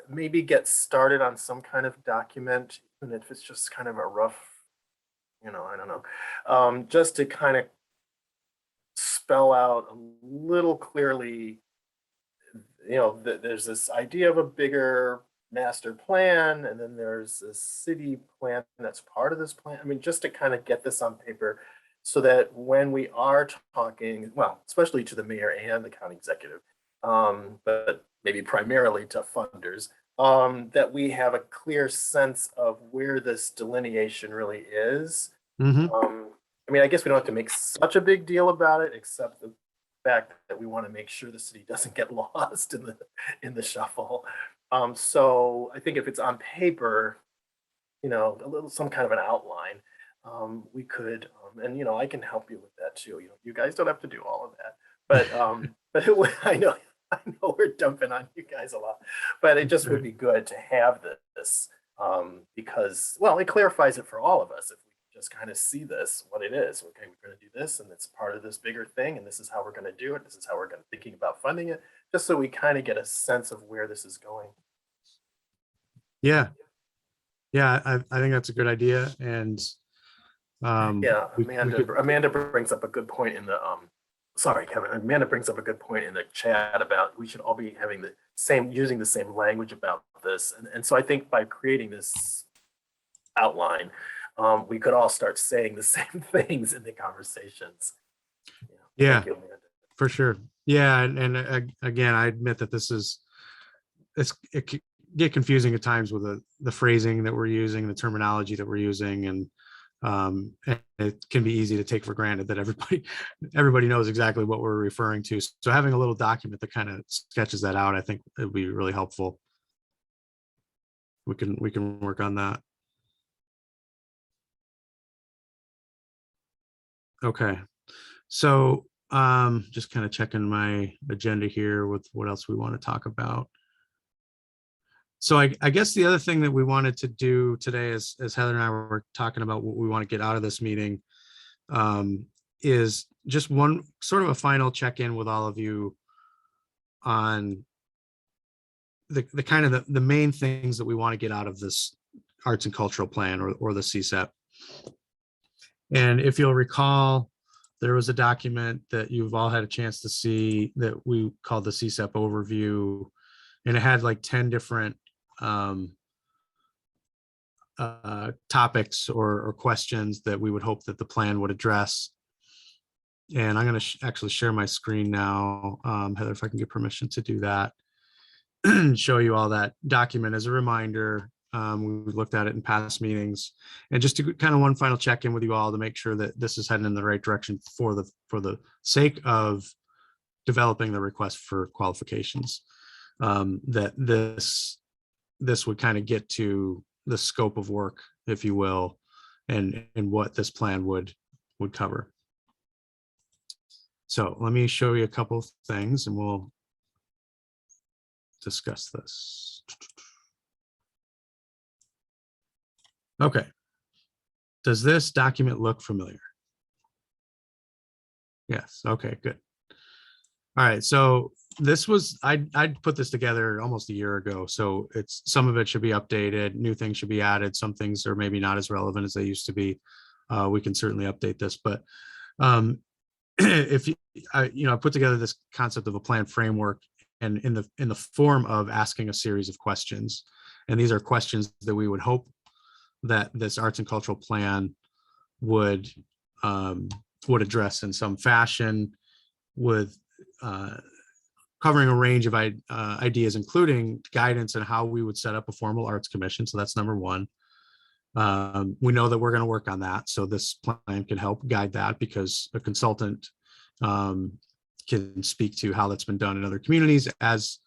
maybe get started on some kind of document, even if it's just kind of a rough, I don't know, just to kind of spell out a little clearly, there's this idea of a bigger master plan, and then there's a city plan that's part of this plan. I mean, just to kind of get this on paper, so that when we are talking, well, especially to the mayor and the county executive, but maybe primarily to funders, that we have a clear sense of where this delineation really is. Mm-hmm. I mean, I guess we don't have to make such a big deal about it, except the fact that we want to make sure the city doesn't get lost in the shuffle. So I think if it's on paper, some kind of an outline, we could, and I can help you with that too. You guys don't have to do all of that, but I know we're dumping on you guys a lot, but it just would be good to have this because, well, it clarifies it for all of us if we just kind of see this, what it is. Okay, we're going to do this, and it's part of this bigger thing, and this is how we're going to do it. This is how we're going to thinking about funding it, just so we kind of get a sense of where this is going. Yeah, I think that's a good idea, and yeah, Amanda brings up a good point in the sorry, Kevin. Amanda brings up a good point in the chat about we should all be having using the same language about this, and so I think by creating this outline, we could all start saying the same things in the conversations. Yeah, thank you, Amanda. For sure. Yeah, and again, I admit that it can get confusing at times with the phrasing that we're using, the terminology that we're using, and it can be easy to take for granted that everybody knows exactly what we're referring to. So having a little document that kind of sketches that out, I think it would be really helpful. we can work on that. Okay, so just kind of checking my agenda here with what else we want to talk about. So I guess the other thing that we wanted to do today, as Heather and I were talking about what we want to get out of this meeting, is just one sort of a final check-in with all of you on the kind of the main things that we want to get out of this arts and cultural plan, or the CSEP. And if you'll recall, there was a document that you've all had a chance to see that we called the Csep Overview, and it had like 10 different topics or questions that we would hope that the plan would address. And I'm going to actually share my screen now. Heather, if I can get permission to do that, show you all that document as a reminder. We looked at it in past meetings, and just to kind of one final check in with you all to make sure that this is heading in the right direction for the sake of developing the request for qualifications. That this would kind of get to the scope of work, if you will, and what this plan would cover. So let me show you a couple of things and we'll discuss this. Okay. Does this document look familiar? Yes. Okay, good. All right. So this was, I put this together almost a year ago. So it's, some of it should be updated. New things should be added. Some things are maybe not as relevant as they used to be. We can certainly update this, but if I put together this concept of a plan framework, and in the form of asking a series of questions. And these are questions that we would hope that this arts and cultural plan would address in some fashion, with covering a range of ideas, including guidance on how we would set up a formal arts commission. So that's number one. We know that we're going to work on that. So this plan can help guide that, because a consultant can speak to how that's been done in other communities, as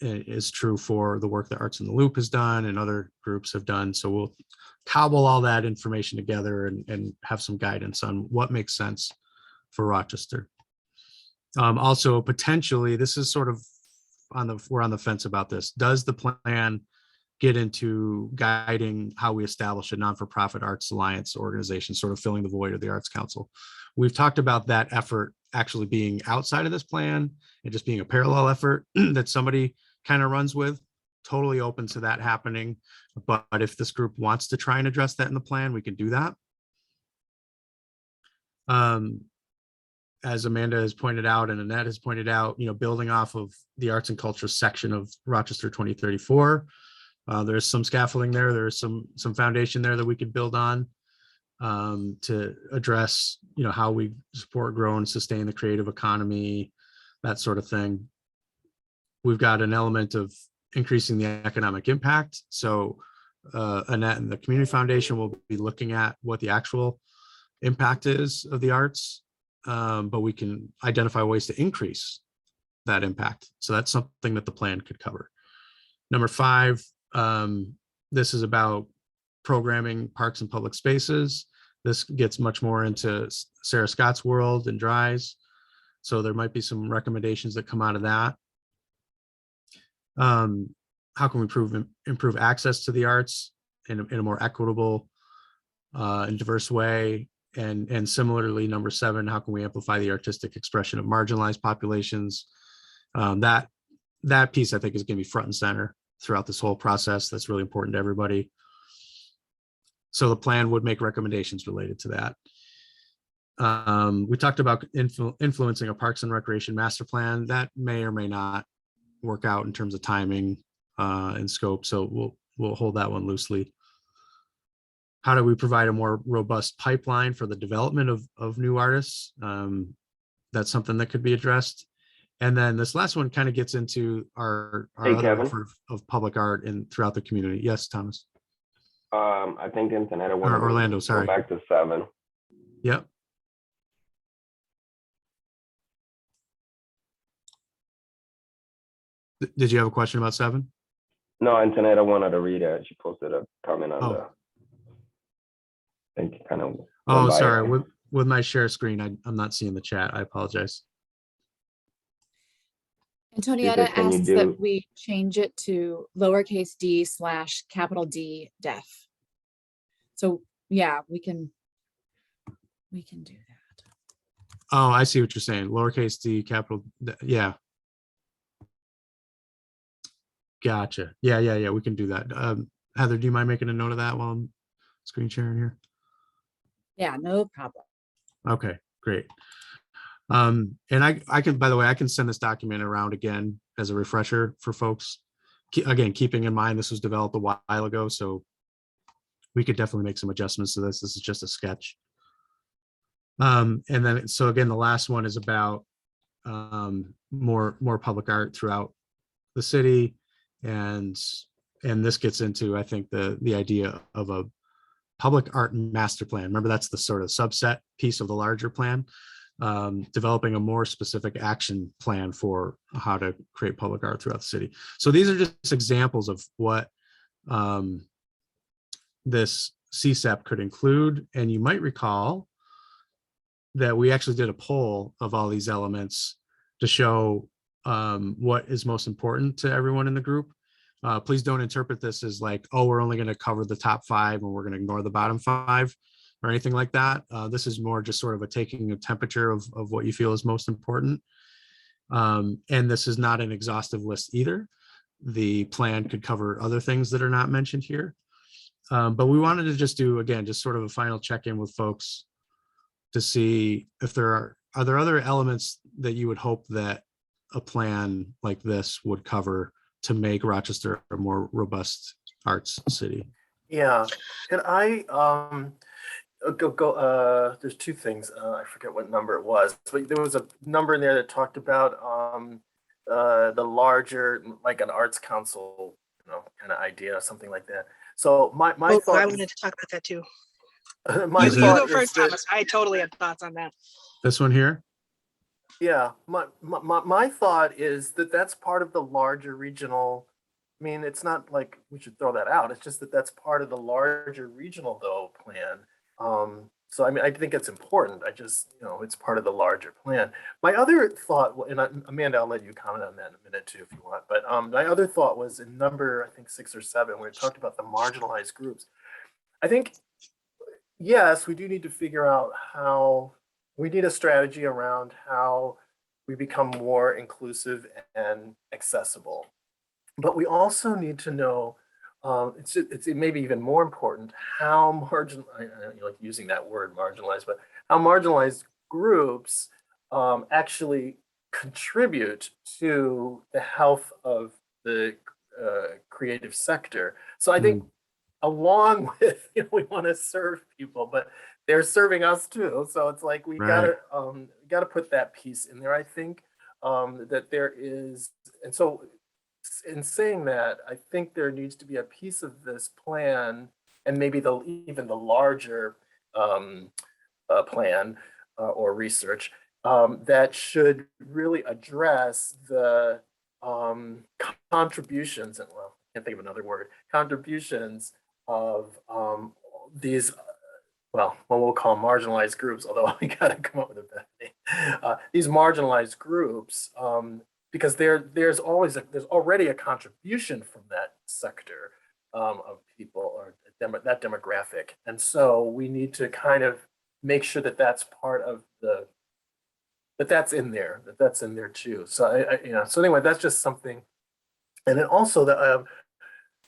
is true for the work that Arts in the Loop has done and other groups have done. So we'll cobble all that information together and have some guidance on what makes sense for Rochester. Also, potentially, this is sort of we're on the fence about this. Does the plan get into guiding how we establish a non-for-profit arts alliance organization, sort of filling the void of the Arts Council? We've talked about that effort actually being outside of this plan and just being a parallel effort that somebody kind of runs with. Totally open to that happening. But if this group wants to try and address that in the plan, we can do that. As Amanda has pointed out and Annette has pointed out, building off of the arts and culture section of Rochester 2034, there's some scaffolding there. There's some foundation there that we could build on to address, how we support, grow, and sustain the creative economy, that sort of thing. We've got an element of increasing the economic impact. So Annette and the Community Foundation will be looking at what the actual impact is of the arts, but we can identify ways to increase that impact. So that's something that the plan could cover. Number 5, this is about programming parks and public spaces. This gets much more into Sarah Scott's world and DRYS. So there might be some recommendations that come out of that. How can we improve access to the arts in a more equitable and diverse way? And similarly, number 7, how can we amplify the artistic expression of marginalized populations? That piece, I think, is going to be front and center throughout this whole process. That's really important to everybody. So the plan would make recommendations related to that. We talked about influencing a Parks and Recreation master plan. That may or may not work out in terms of timing and scope. So we'll hold that one loosely. How do we provide a more robust pipeline for the development of new artists? That's something that could be addressed. And then this last one kind of gets into our other effort of public art throughout the community. Yes, Thomas. I think Antonetta wanted Orlando, sorry. Go back to 7. Yep. Did you have a question about 7? No, Antonetta wanted to read it. She posted a comment on Oh. the. I think kind of. Oh, sorry. With my share screen, I'm not seeing the chat. I apologize. Antonietta can you asks do- that we change it to lowercase d / capital D def. So yeah, we can do that. Oh, I see what you're saying. Lowercase d, capital, yeah. Gotcha. Yeah. We can do that. Heather, do you mind making a note of that while I'm screen sharing here? Yeah, no problem. Okay, great. And I can, by the way, I can send this document around again as a refresher for folks. Again, keeping in mind this was developed a while ago, so we could definitely make some adjustments to this. This is just a sketch. And then, so again, the last one is about more public art throughout the city, and this gets into, I think, the idea of a public art master plan. Remember, that's the sort of subset piece of the larger plan. Developing a more specific action plan for how to create public art throughout the city. So these are just examples of what this CSAP could include. And you might recall that we actually did a poll of all these elements to show what is most important to everyone in the group. Please don't interpret this as like, oh, we're only going to cover the top 5 and we're going to ignore the bottom 5 or anything like that. This is more just sort of a taking a temperature of what you feel is most important. And this is not an exhaustive list either. The plan could cover other things that are not mentioned here. But we wanted to just do, again, just sort of a final check-in with folks to see if there are there other elements that you would hope that a plan like this would cover to make Rochester a more robust arts city. Yeah, can I there's 2 things. I forget what number it was, but there was a number in there that talked about the larger, like an arts council, kind of idea or something like that. So my thought I wanted to talk about that too. my You thought go is first, that- Thomas. I totally had thoughts on that. This one here? Yeah, my thought is that that's part of the larger regional. I mean, it's not like we should throw that out. It's just that that's part of the larger regional though plan. So I mean, I think it's important. I just, it's part of the larger plan. My other thought, and Amanda, I'll let you comment on that in a minute too if you want. But my other thought was in number, I think 6 or 7, where it talked about the marginalized groups. I think, yes, we do need to figure out how we need a strategy around how we become more inclusive and accessible. But we also need to know, it may be even more important, how I like using that word marginalized, but how marginalized groups actually contribute to the health of the creative sector. So I think along with, we want to serve people, but they're serving us too. So it's like we Right. gotta put that piece in there. I think that there is, and so in saying that, I think there needs to be a piece of this plan, and maybe even the larger plan or research that should really address the contributions, and well, I can't think of another word, contributions of these, well, what we'll call marginalized groups, although we got to come up with a better name. These marginalized groups, because there's already a contribution from that sector of people or that demographic, and so we need to kind of make sure that that's part of that's in there too. So so anyway, that's just something. And then also that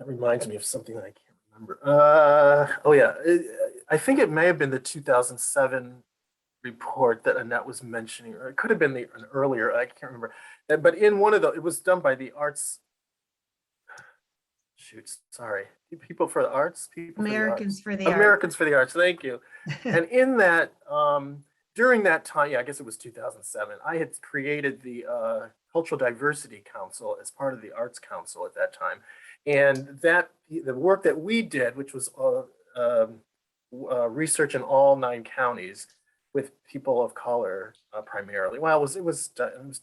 reminds me of something that I can't remember. Oh yeah, I think it may have been the 2007 report that Annette was mentioning, or it could have been an earlier, I can't remember. But in one of it was done by the arts. People for the Arts. Americans for the Arts. Americans for the Arts. Thank you. And in that, during that time, I guess it was 2007, I had created the Cultural Diversity Council as part of the Arts Council at that time. And the work that we did, which was research in all 9 counties with people of color primarily. Well, it was those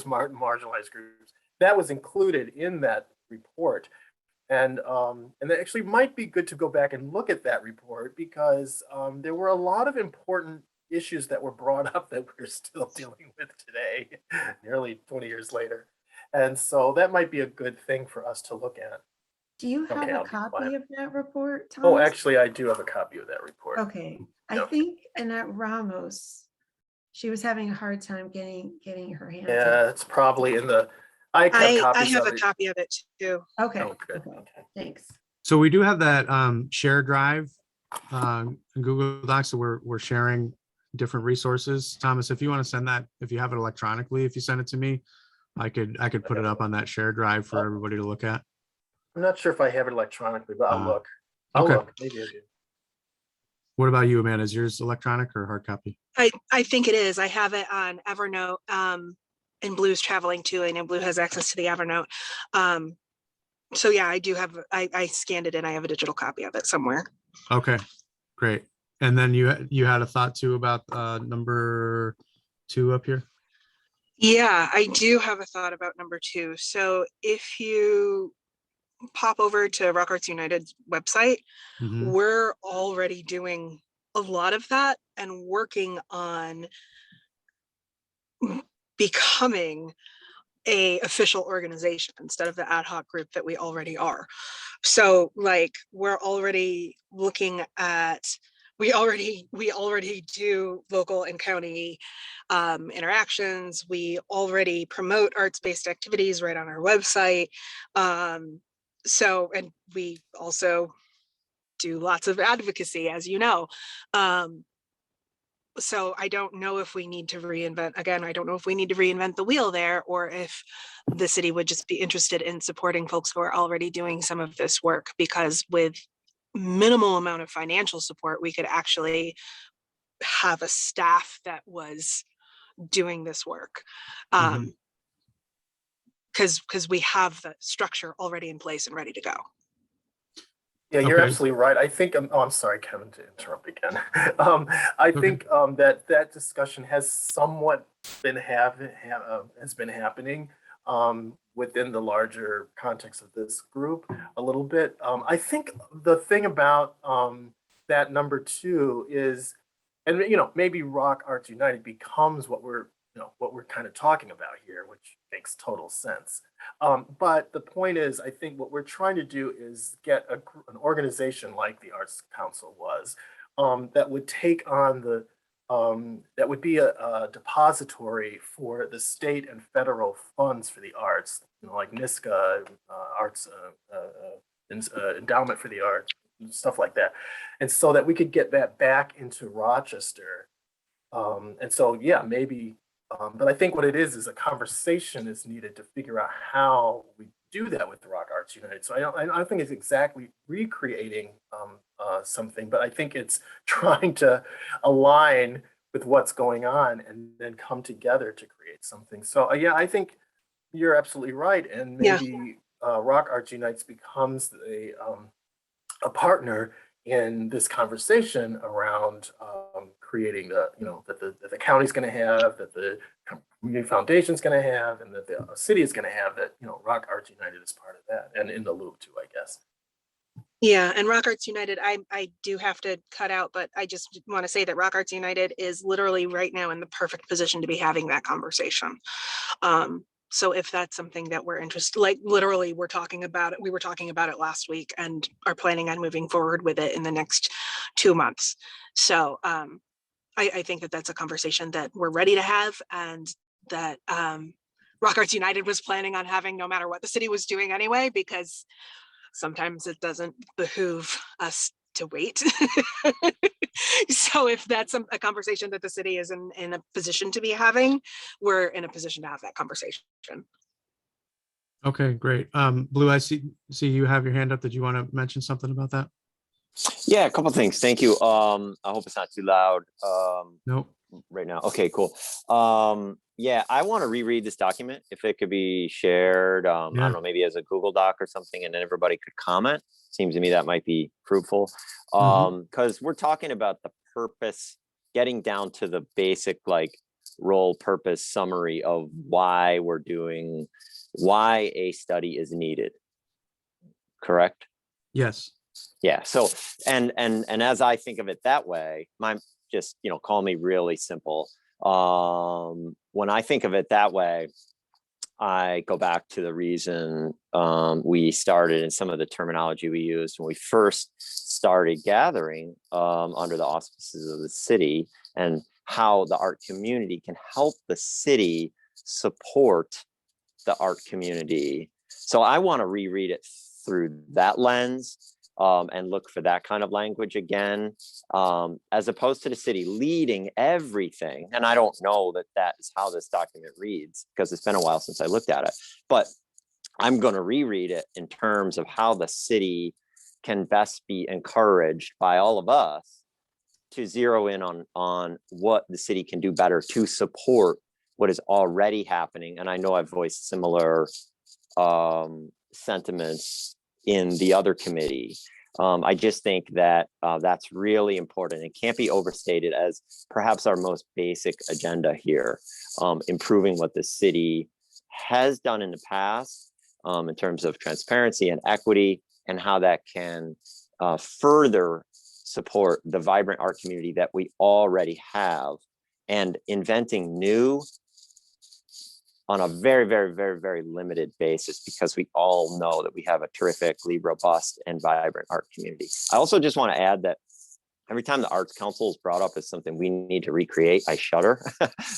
marginalized groups. That was included in that report. And it actually might be good to go back and look at that report because there were a lot of important issues that were brought up that we're still dealing with today, nearly 20 years later. And so that might be a good thing for us to look at. Do you have Okay, a I'll be copy quiet. of that report, Oh, Thomas? actually, I do have a copy of that report. Okay, I Yeah. think Annette Ramos, she was having a hard time getting her hands on. Yeah, it's probably in the, I have I copies have of a it. copy of it too. Okay, Oh, good. okay, Okay. thanks. So we do have that shared drive in Google Docs, so we're sharing different resources. Thomas, if you want to send that, if you have it electronically, if you send it to me, I could put it up on that shared drive for everybody to look at. I'm not sure if I have it electronically, but I'll look. I'll okay. look. Maybe I do. What about you, Amanda? Is yours electronic or hard copy? I think it is. I have it on Evernote. And Blue's traveling too. I know Blue has access to the Evernote. So yeah, I do have, I scanned it and I have a digital copy of it somewhere. Okay, great. And then you had a thought too about number 2 up here? Yeah, I do have a thought about number 2. So if you pop over to Rock Arts United's website, Mhm. we're already doing a lot of that and working on becoming a official organization instead of the ad hoc group that we already are. So like we're already looking at, we already do local and county interactions. We already promote arts-based activities right on our website. So, and we also do lots of advocacy, as you know. So I don't know if we need to reinvent, again, I don't know if we need to reinvent the wheel there, or if the city would just be interested in supporting folks who are already doing some of this work, because with minimal amount of financial support, we could actually have a staff that was doing this work. Because we have the structure already in place and ready to go. Yeah, you're Okay. absolutely right. I think, I'm sorry, Kevin, to interrupt again. I Okay. think that discussion has somewhat been has been happening within the larger context of this group a little bit. I think the thing about that number 2 is, and maybe Rock Arts United becomes what we're kind of talking about here, which makes total sense. But the point is, I think what we're trying to do is get an organization like the Arts Council was, that would take on that would be a depository for the state and federal funds for the arts, like NISCA, Arts Endowment for the Arts, stuff like that. And so that we could get that back into Rochester. And so, yeah, maybe. But I think what it is a conversation is needed to figure out how we do that with the Rock Arts United. So I don't think it's exactly recreating something, but I think it's trying to align with what's going on and then come together to create something. So yeah, I think you're absolutely right. And maybe Rock Arts Unites becomes a partner in this conversation around creating that the county's going to have, that the community foundation's going to have, and that the city is going to have, that Rock Arts United is part of that and in the loop too, I guess. Yeah, and Rock Arts United, I do have to cut out, but I just want to say that Rock Arts United is literally right now in the perfect position to be having that conversation. So if that's something that we're interested, like literally we were talking about it last week and are planning on moving forward with it in the next 2 months. So I think that that's a conversation that we're ready to have, and that Rock Arts United was planning on having no matter what the city was doing anyway, because sometimes it doesn't behoove us to wait. So if that's a conversation that the city is in a position to be having, we're in a position to have that conversation. Okay, great. Blue, I see you have your hand up. Did you want to mention something about that? Yeah, a couple of things. Thank you. I hope it's not too loud. Nope. Right now. Okay, cool. Yeah, I want to reread this document if it could be shared. I don't know, maybe as a Google Doc or something, and then everybody could comment. Seems to me that might be fruitful. Because we're talking about the purpose, getting down to the basic like role, purpose, summary of why a study is needed. correct? Yes. Yeah. So, and as I think of it that way, just, call me really simple. When I think of it that way, I go back to the reason we started and some of the terminology we used when we first started gathering under the auspices of the city, and how the art community can help the city support the art community. So I want to reread it through that lens and look for that kind of language again, as opposed to the city leading everything. And I don't know that that is how this document reads, because it's been a while since I looked at it, but I'm going to reread it in terms of how the city can best be encouraged by all of us to zero in on what the city can do better to support what is already happening. And I know I've voiced similar sentiments in the other committee. I just think that that's really important. It can't be overstated as perhaps our most basic agenda here, improving what the city has done in the past in terms of transparency and equity, and how that can further support the vibrant art community that we already have, and inventing new on a very, very, very, very limited basis, because we all know that we have a terrifically robust and vibrant art community. I also just want to add that every time the Arts Council is brought up as something we need to recreate, I shudder.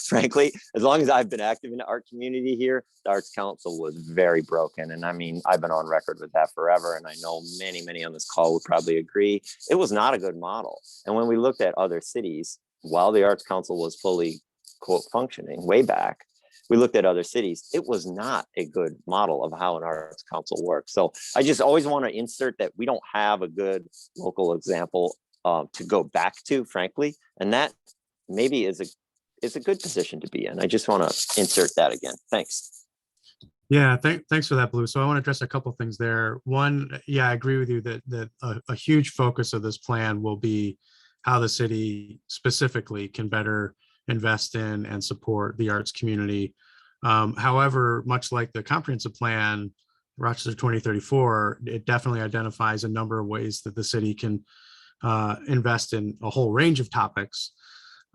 Frankly, as long as I've been active in the art community here, the Arts Council was very broken. And I mean, I've been on record with that forever. And I know many, many on this call would probably agree. It was not a good model. And when we looked at other cities, while the Arts Council was fully, quote, functioning way back, we looked at other cities, it was not a good model of how an arts council works. So I just always want to insert that we don't have a good local example to go back to, frankly, and that maybe is a good position to be in. I just want to insert that again. Thanks. Yeah, thanks for that, Blue. So I want to address a couple of things there. One, yeah, I agree with you that a huge focus of this plan will be how the city specifically can better invest in and support the arts community. However, much like the comprehensive plan, Rochester 2034, it definitely identifies a number of ways that the city can invest in a whole range of topics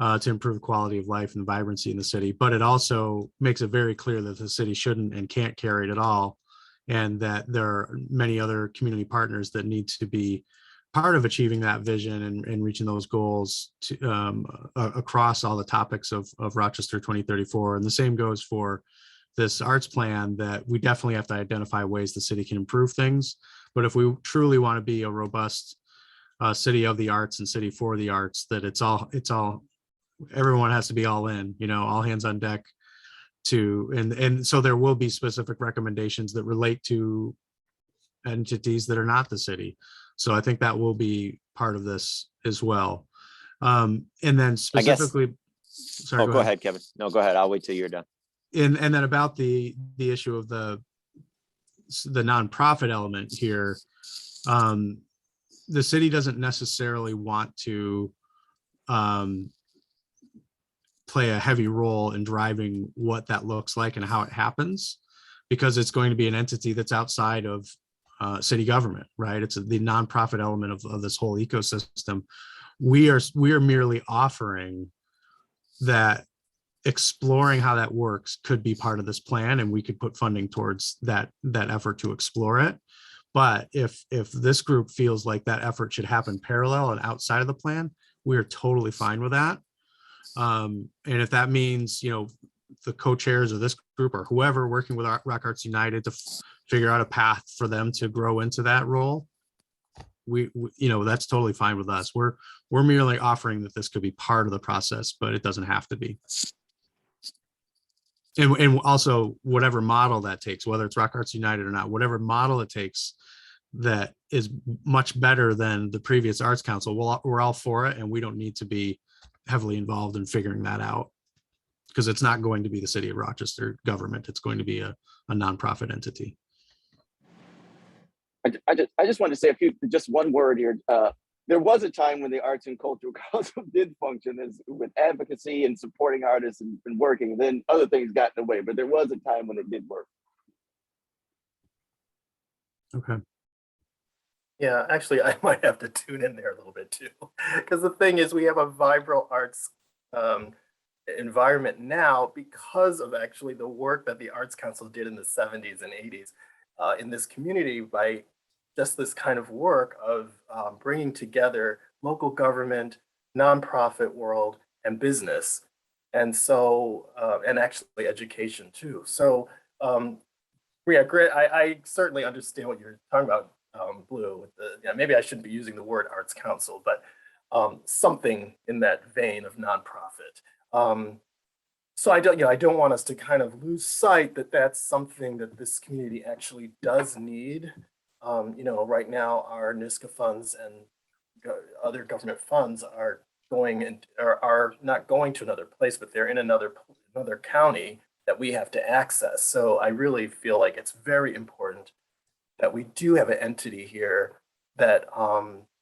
to improve quality of life and vibrancy in the city. But it also makes it very clear that the city shouldn't and can't carry it at all, and that there are many other community partners that need to be part of achieving that vision and reaching those goals to, across all the topics of Rochester 2034. And the same goes for this arts plan, that we definitely have to identify ways the city can improve things. But if we truly want to be a robust city of the arts and city for the arts, that it's all everyone has to be all in, all hands on deck and so there will be specific recommendations that relate to entities that are not the city. So I think that will be part of this as well. And then specifically, sorry, go ahead, Kevin. No, go ahead. I'll wait till you're done. And then about the issue of the nonprofit element here, the city doesn't necessarily want to play a heavy role in driving what that looks like and how it happens, because it's going to be an entity that's outside of city government, right? It's the nonprofit element of this whole ecosystem. We are merely offering that exploring how that works could be part of this plan, and we could put funding towards that effort to explore it. But if this group feels like that effort should happen parallel and outside of the plan, we are totally fine with that. And if that means, the co-chairs of this group or whoever working with Rock Arts United to figure out a path for them to grow into that role, we that's totally fine with us. We're merely offering that this could be part of the process, but it doesn't have to be. And also whatever model that takes, whether it's Rock Arts United or not, whatever model it takes that is much better than the previous Arts Council, we're all for it, and we don't need to be heavily involved in figuring that out, because it's not going to be the city of Rochester government. It's going to be a nonprofit entity. I just wanted to say just one word here. There was a time when the Arts and Cultural Council did function with advocacy and supporting artists and working. Then other things got in the way, but there was a time when it did work. Okay. Yeah, actually, I might have to tune in there a little bit too, because the thing is, we have a vibrant arts um, environment now because of actually the work that the Arts Council did in the 70s and 80s in this community by just this kind of work of bringing together local government, nonprofit world, and business, and so and actually education too. So yeah, great. I certainly understand what you're talking about, Blue. With the, yeah, maybe I shouldn't be using the word Arts Council, but something in that vein of nonprofit. So I don't, I don't want us to kind of lose sight that that's something that this community actually does need. Right now our NISCA funds and other government funds are going and are not going to another place, but they're in another county that we have to access. So I really feel like it's very important that we do have an entity here that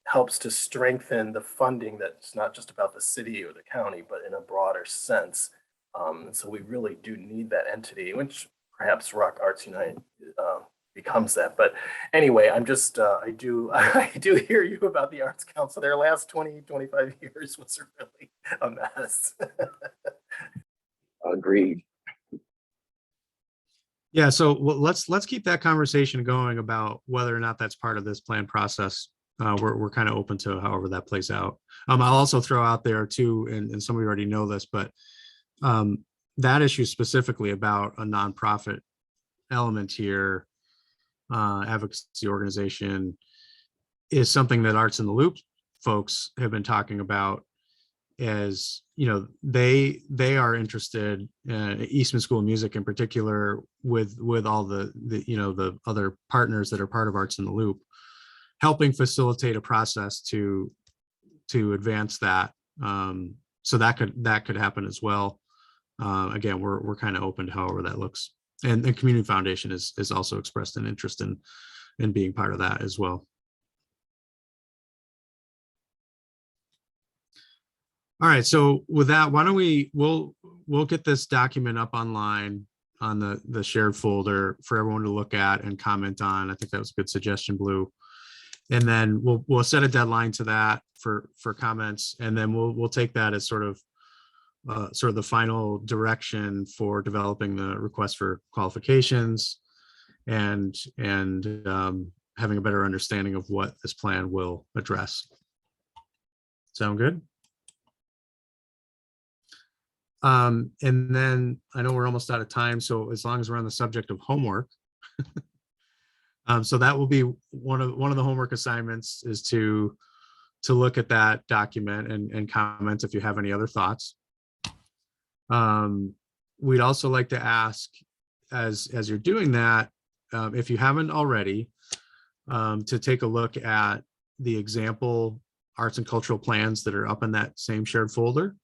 helps to strengthen the funding that's not just about the city or the county, but in a broader sense. So we really do need that entity, which perhaps Rock Arts United becomes that. But anyway, I'm just, I do hear you about the Arts Council. Their last 20, 25 years was really a mess. Agreed. Yeah, so let's keep that conversation going about whether or not that's part of this plan process. We're kind of open to however that plays out. I'll also throw out there too, and some of you already know this, but that issue specifically about a nonprofit element here, advocacy organization, is something that Arts in the Loop folks have been talking about. As they are interested, Eastman School of Music in particular, with all the other partners that are part of Arts in the Loop, helping facilitate a process to advance that. So that could happen as well. Again, we're kind of open to however that looks, and the Community Foundation is also expressed an interest in being part of that as well. All right, so with that, why don't we'll get this document up online on the shared folder for everyone to look at and comment on. I think that was a good suggestion, Blue. And then we'll set a deadline to that for comments, and then we'll take that as sort of the final direction for developing the request for qualifications and having a better understanding of what this plan will address. Sound good? And then I know we're almost out of time, so as long as we're on the subject of homework, so that will be one of the homework assignments, is to look at that document and comment if you have any other thoughts. We'd also like to ask, as you're doing that, if you haven't already, to take a look at the example arts and cultural plans that are up in that same shared folder,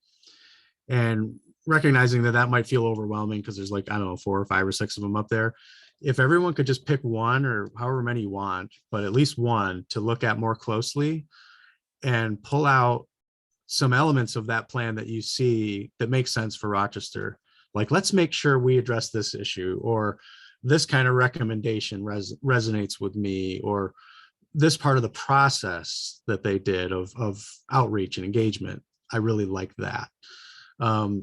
and recognizing that might feel overwhelming because there's, like, I don't know, 4 or 5 or 6 of them up there. If everyone could just pick one, or however many you want, but at least one to look at more closely and pull out some elements of that plan that you see that make sense for Rochester. Like, let's make sure we address this issue, or this kind of recommendation resonates with me, or this part of the process that they did of outreach and engagement, I really like that.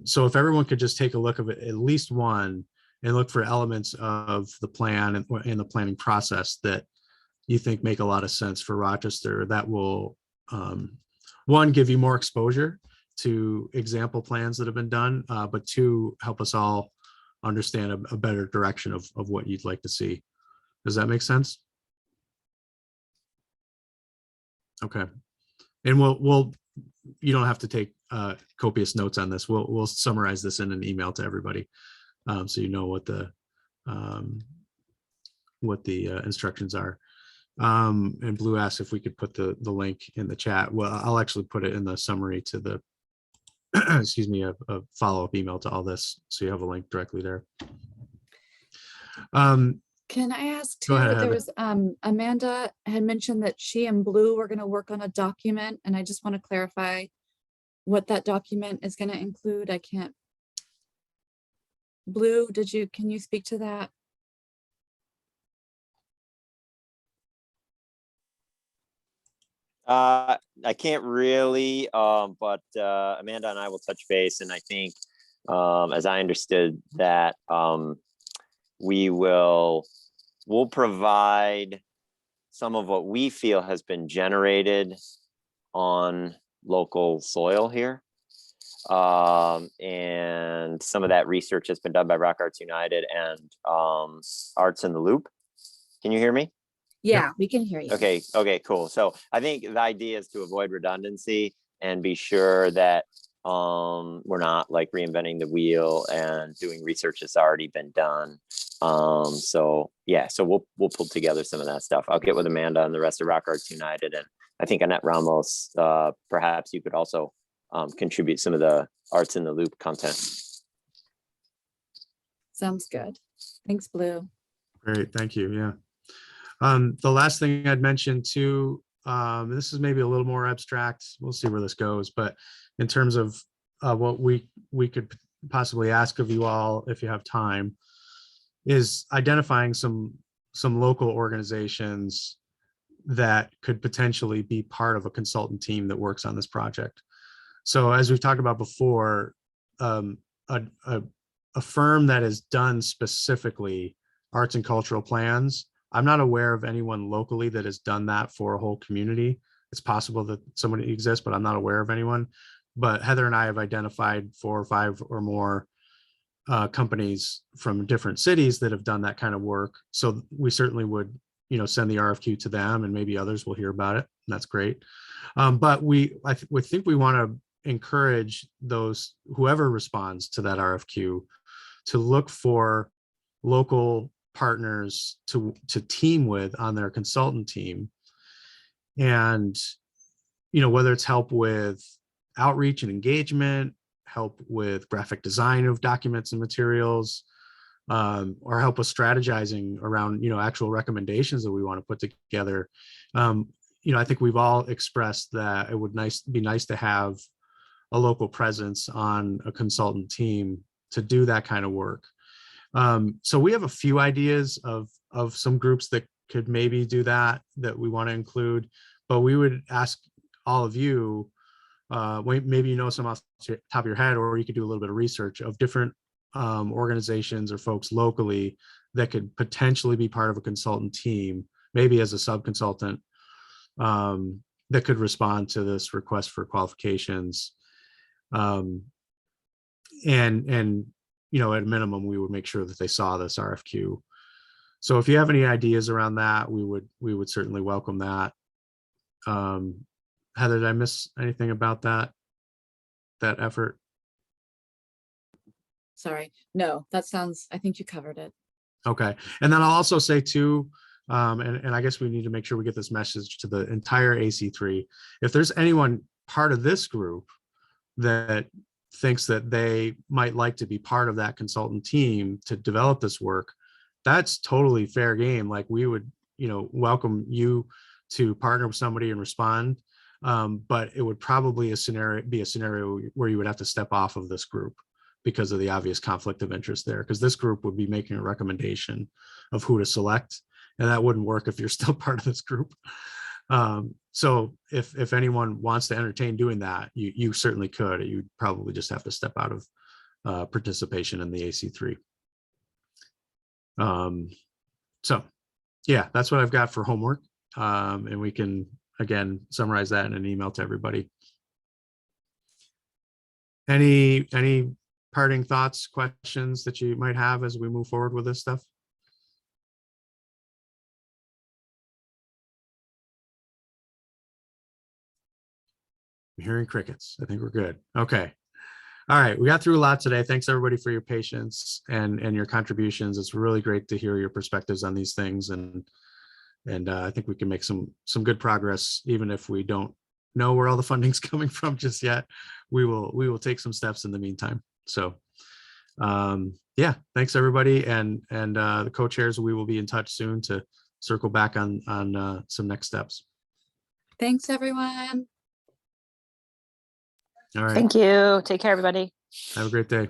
So if everyone could just take a look at it, at least one, and look for elements of the plan and in the planning process that you think make a lot of sense for Rochester, that will, one, give you more exposure to example plans that have been done, but 2, help us all understand a better direction of what you'd like to see. Does that make sense? Okay. And we'll you don't have to take copious notes on this. We'll summarize this in an email to everybody, so you know what the instructions are. And Blue asked if we could put the link in the chat. Well, I'll actually put it in the summary to the excuse me, a follow-up email to all this, so you have a link directly there. Can I ask Go too, ahead, there Heather. was, Amanda had mentioned that she and Blue were gonna work on a document, and I just want to clarify what that document is gonna include. I can't. Blue, can you speak to that? I can't really, but Amanda and I will touch base, and I think, as I understood that, we'll provide some of what we feel has been generated on local soil here. And some of that research has been done by Rock Arts United and Arts in the Loop. Can you hear me? Yeah, we can hear you. Okay, cool. So I think the idea is to avoid redundancy and be sure that we're not like reinventing the wheel and doing research that's already been done. So yeah, so we'll pull together some of that stuff. I'll get with Amanda and the rest of Rock Arts United, and I think Annette Ramos, perhaps you could also contribute some of the Arts in the Loop content. Sounds good. Thanks, Blue. Great, thank you. Yeah. The last thing I'd mention too, this is maybe a little more abstract. We'll see where this goes, but in terms of what we could possibly ask of you all, if you have time, is identifying some local organizations that could potentially be part of a consultant team that works on this project. So as we've talked about before, a firm that has done specifically arts and cultural plans, I'm not aware of anyone locally that has done that for a whole community. It's possible that somebody exists, but I'm not aware of anyone. But Heather and I have identified 4 or 5 or more companies from different cities that have done that kind of work. So we certainly would, send the RFQ to them, and maybe others will hear about it. And that's great. But we think we want to encourage those, whoever responds to that RFQ, to look for local partners to team with on their consultant team. And, whether it's help with outreach and engagement, help with graphic design of documents and materials, or help with strategizing around, actual recommendations that we want to put together. I think we've all expressed that it would be nice to have a local presence on a consultant team to do that kind of work. So we have a few ideas of some groups that could maybe do that we want to include, but we would ask all of you, maybe some off the top of your head, or you could do a little bit of research of different organizations or folks locally that could potentially be part of a consultant team, maybe as a sub-consultant, that could respond to this request for qualifications. And at a minimum, we would make sure that they saw this RFQ. So if you have any ideas around that, we would certainly welcome that. Heather, did I miss anything about that effort? Sorry. No, I think you covered it. Okay. And then I'll also say too, and I guess we need to make sure we get this message to the entire AC3. If there's anyone part of this group that thinks that they might like to be part of that consultant team to develop this work, that's totally fair game. Like we would, welcome you to partner with somebody and respond. But it would probably be a scenario where you would have to step off of this group because of the obvious conflict of interest there, because this group would be making a recommendation of who to select, and that wouldn't work if you're still part of this group. So if anyone wants to entertain doing that, you certainly could. You'd probably just have to step out of participation in the AC3. So yeah, that's what I've got for homework. And we can, again, summarize that in an email to everybody. Any parting thoughts, questions that you might have as we move forward with this stuff? I'm hearing crickets. I think we're good. Okay. All right. We got through a lot today. Thanks everybody for your patience and your contributions. It's really great to hear your perspectives on these things. And I think we can make some good progress, even if we don't know where all the funding's coming from just yet. We will take some steps in the meantime. So yeah, thanks everybody. And the co-chairs, we will be in touch soon to circle back on some next steps. Thanks, everyone. All right. Thank you. Take care, everybody. Have a great day.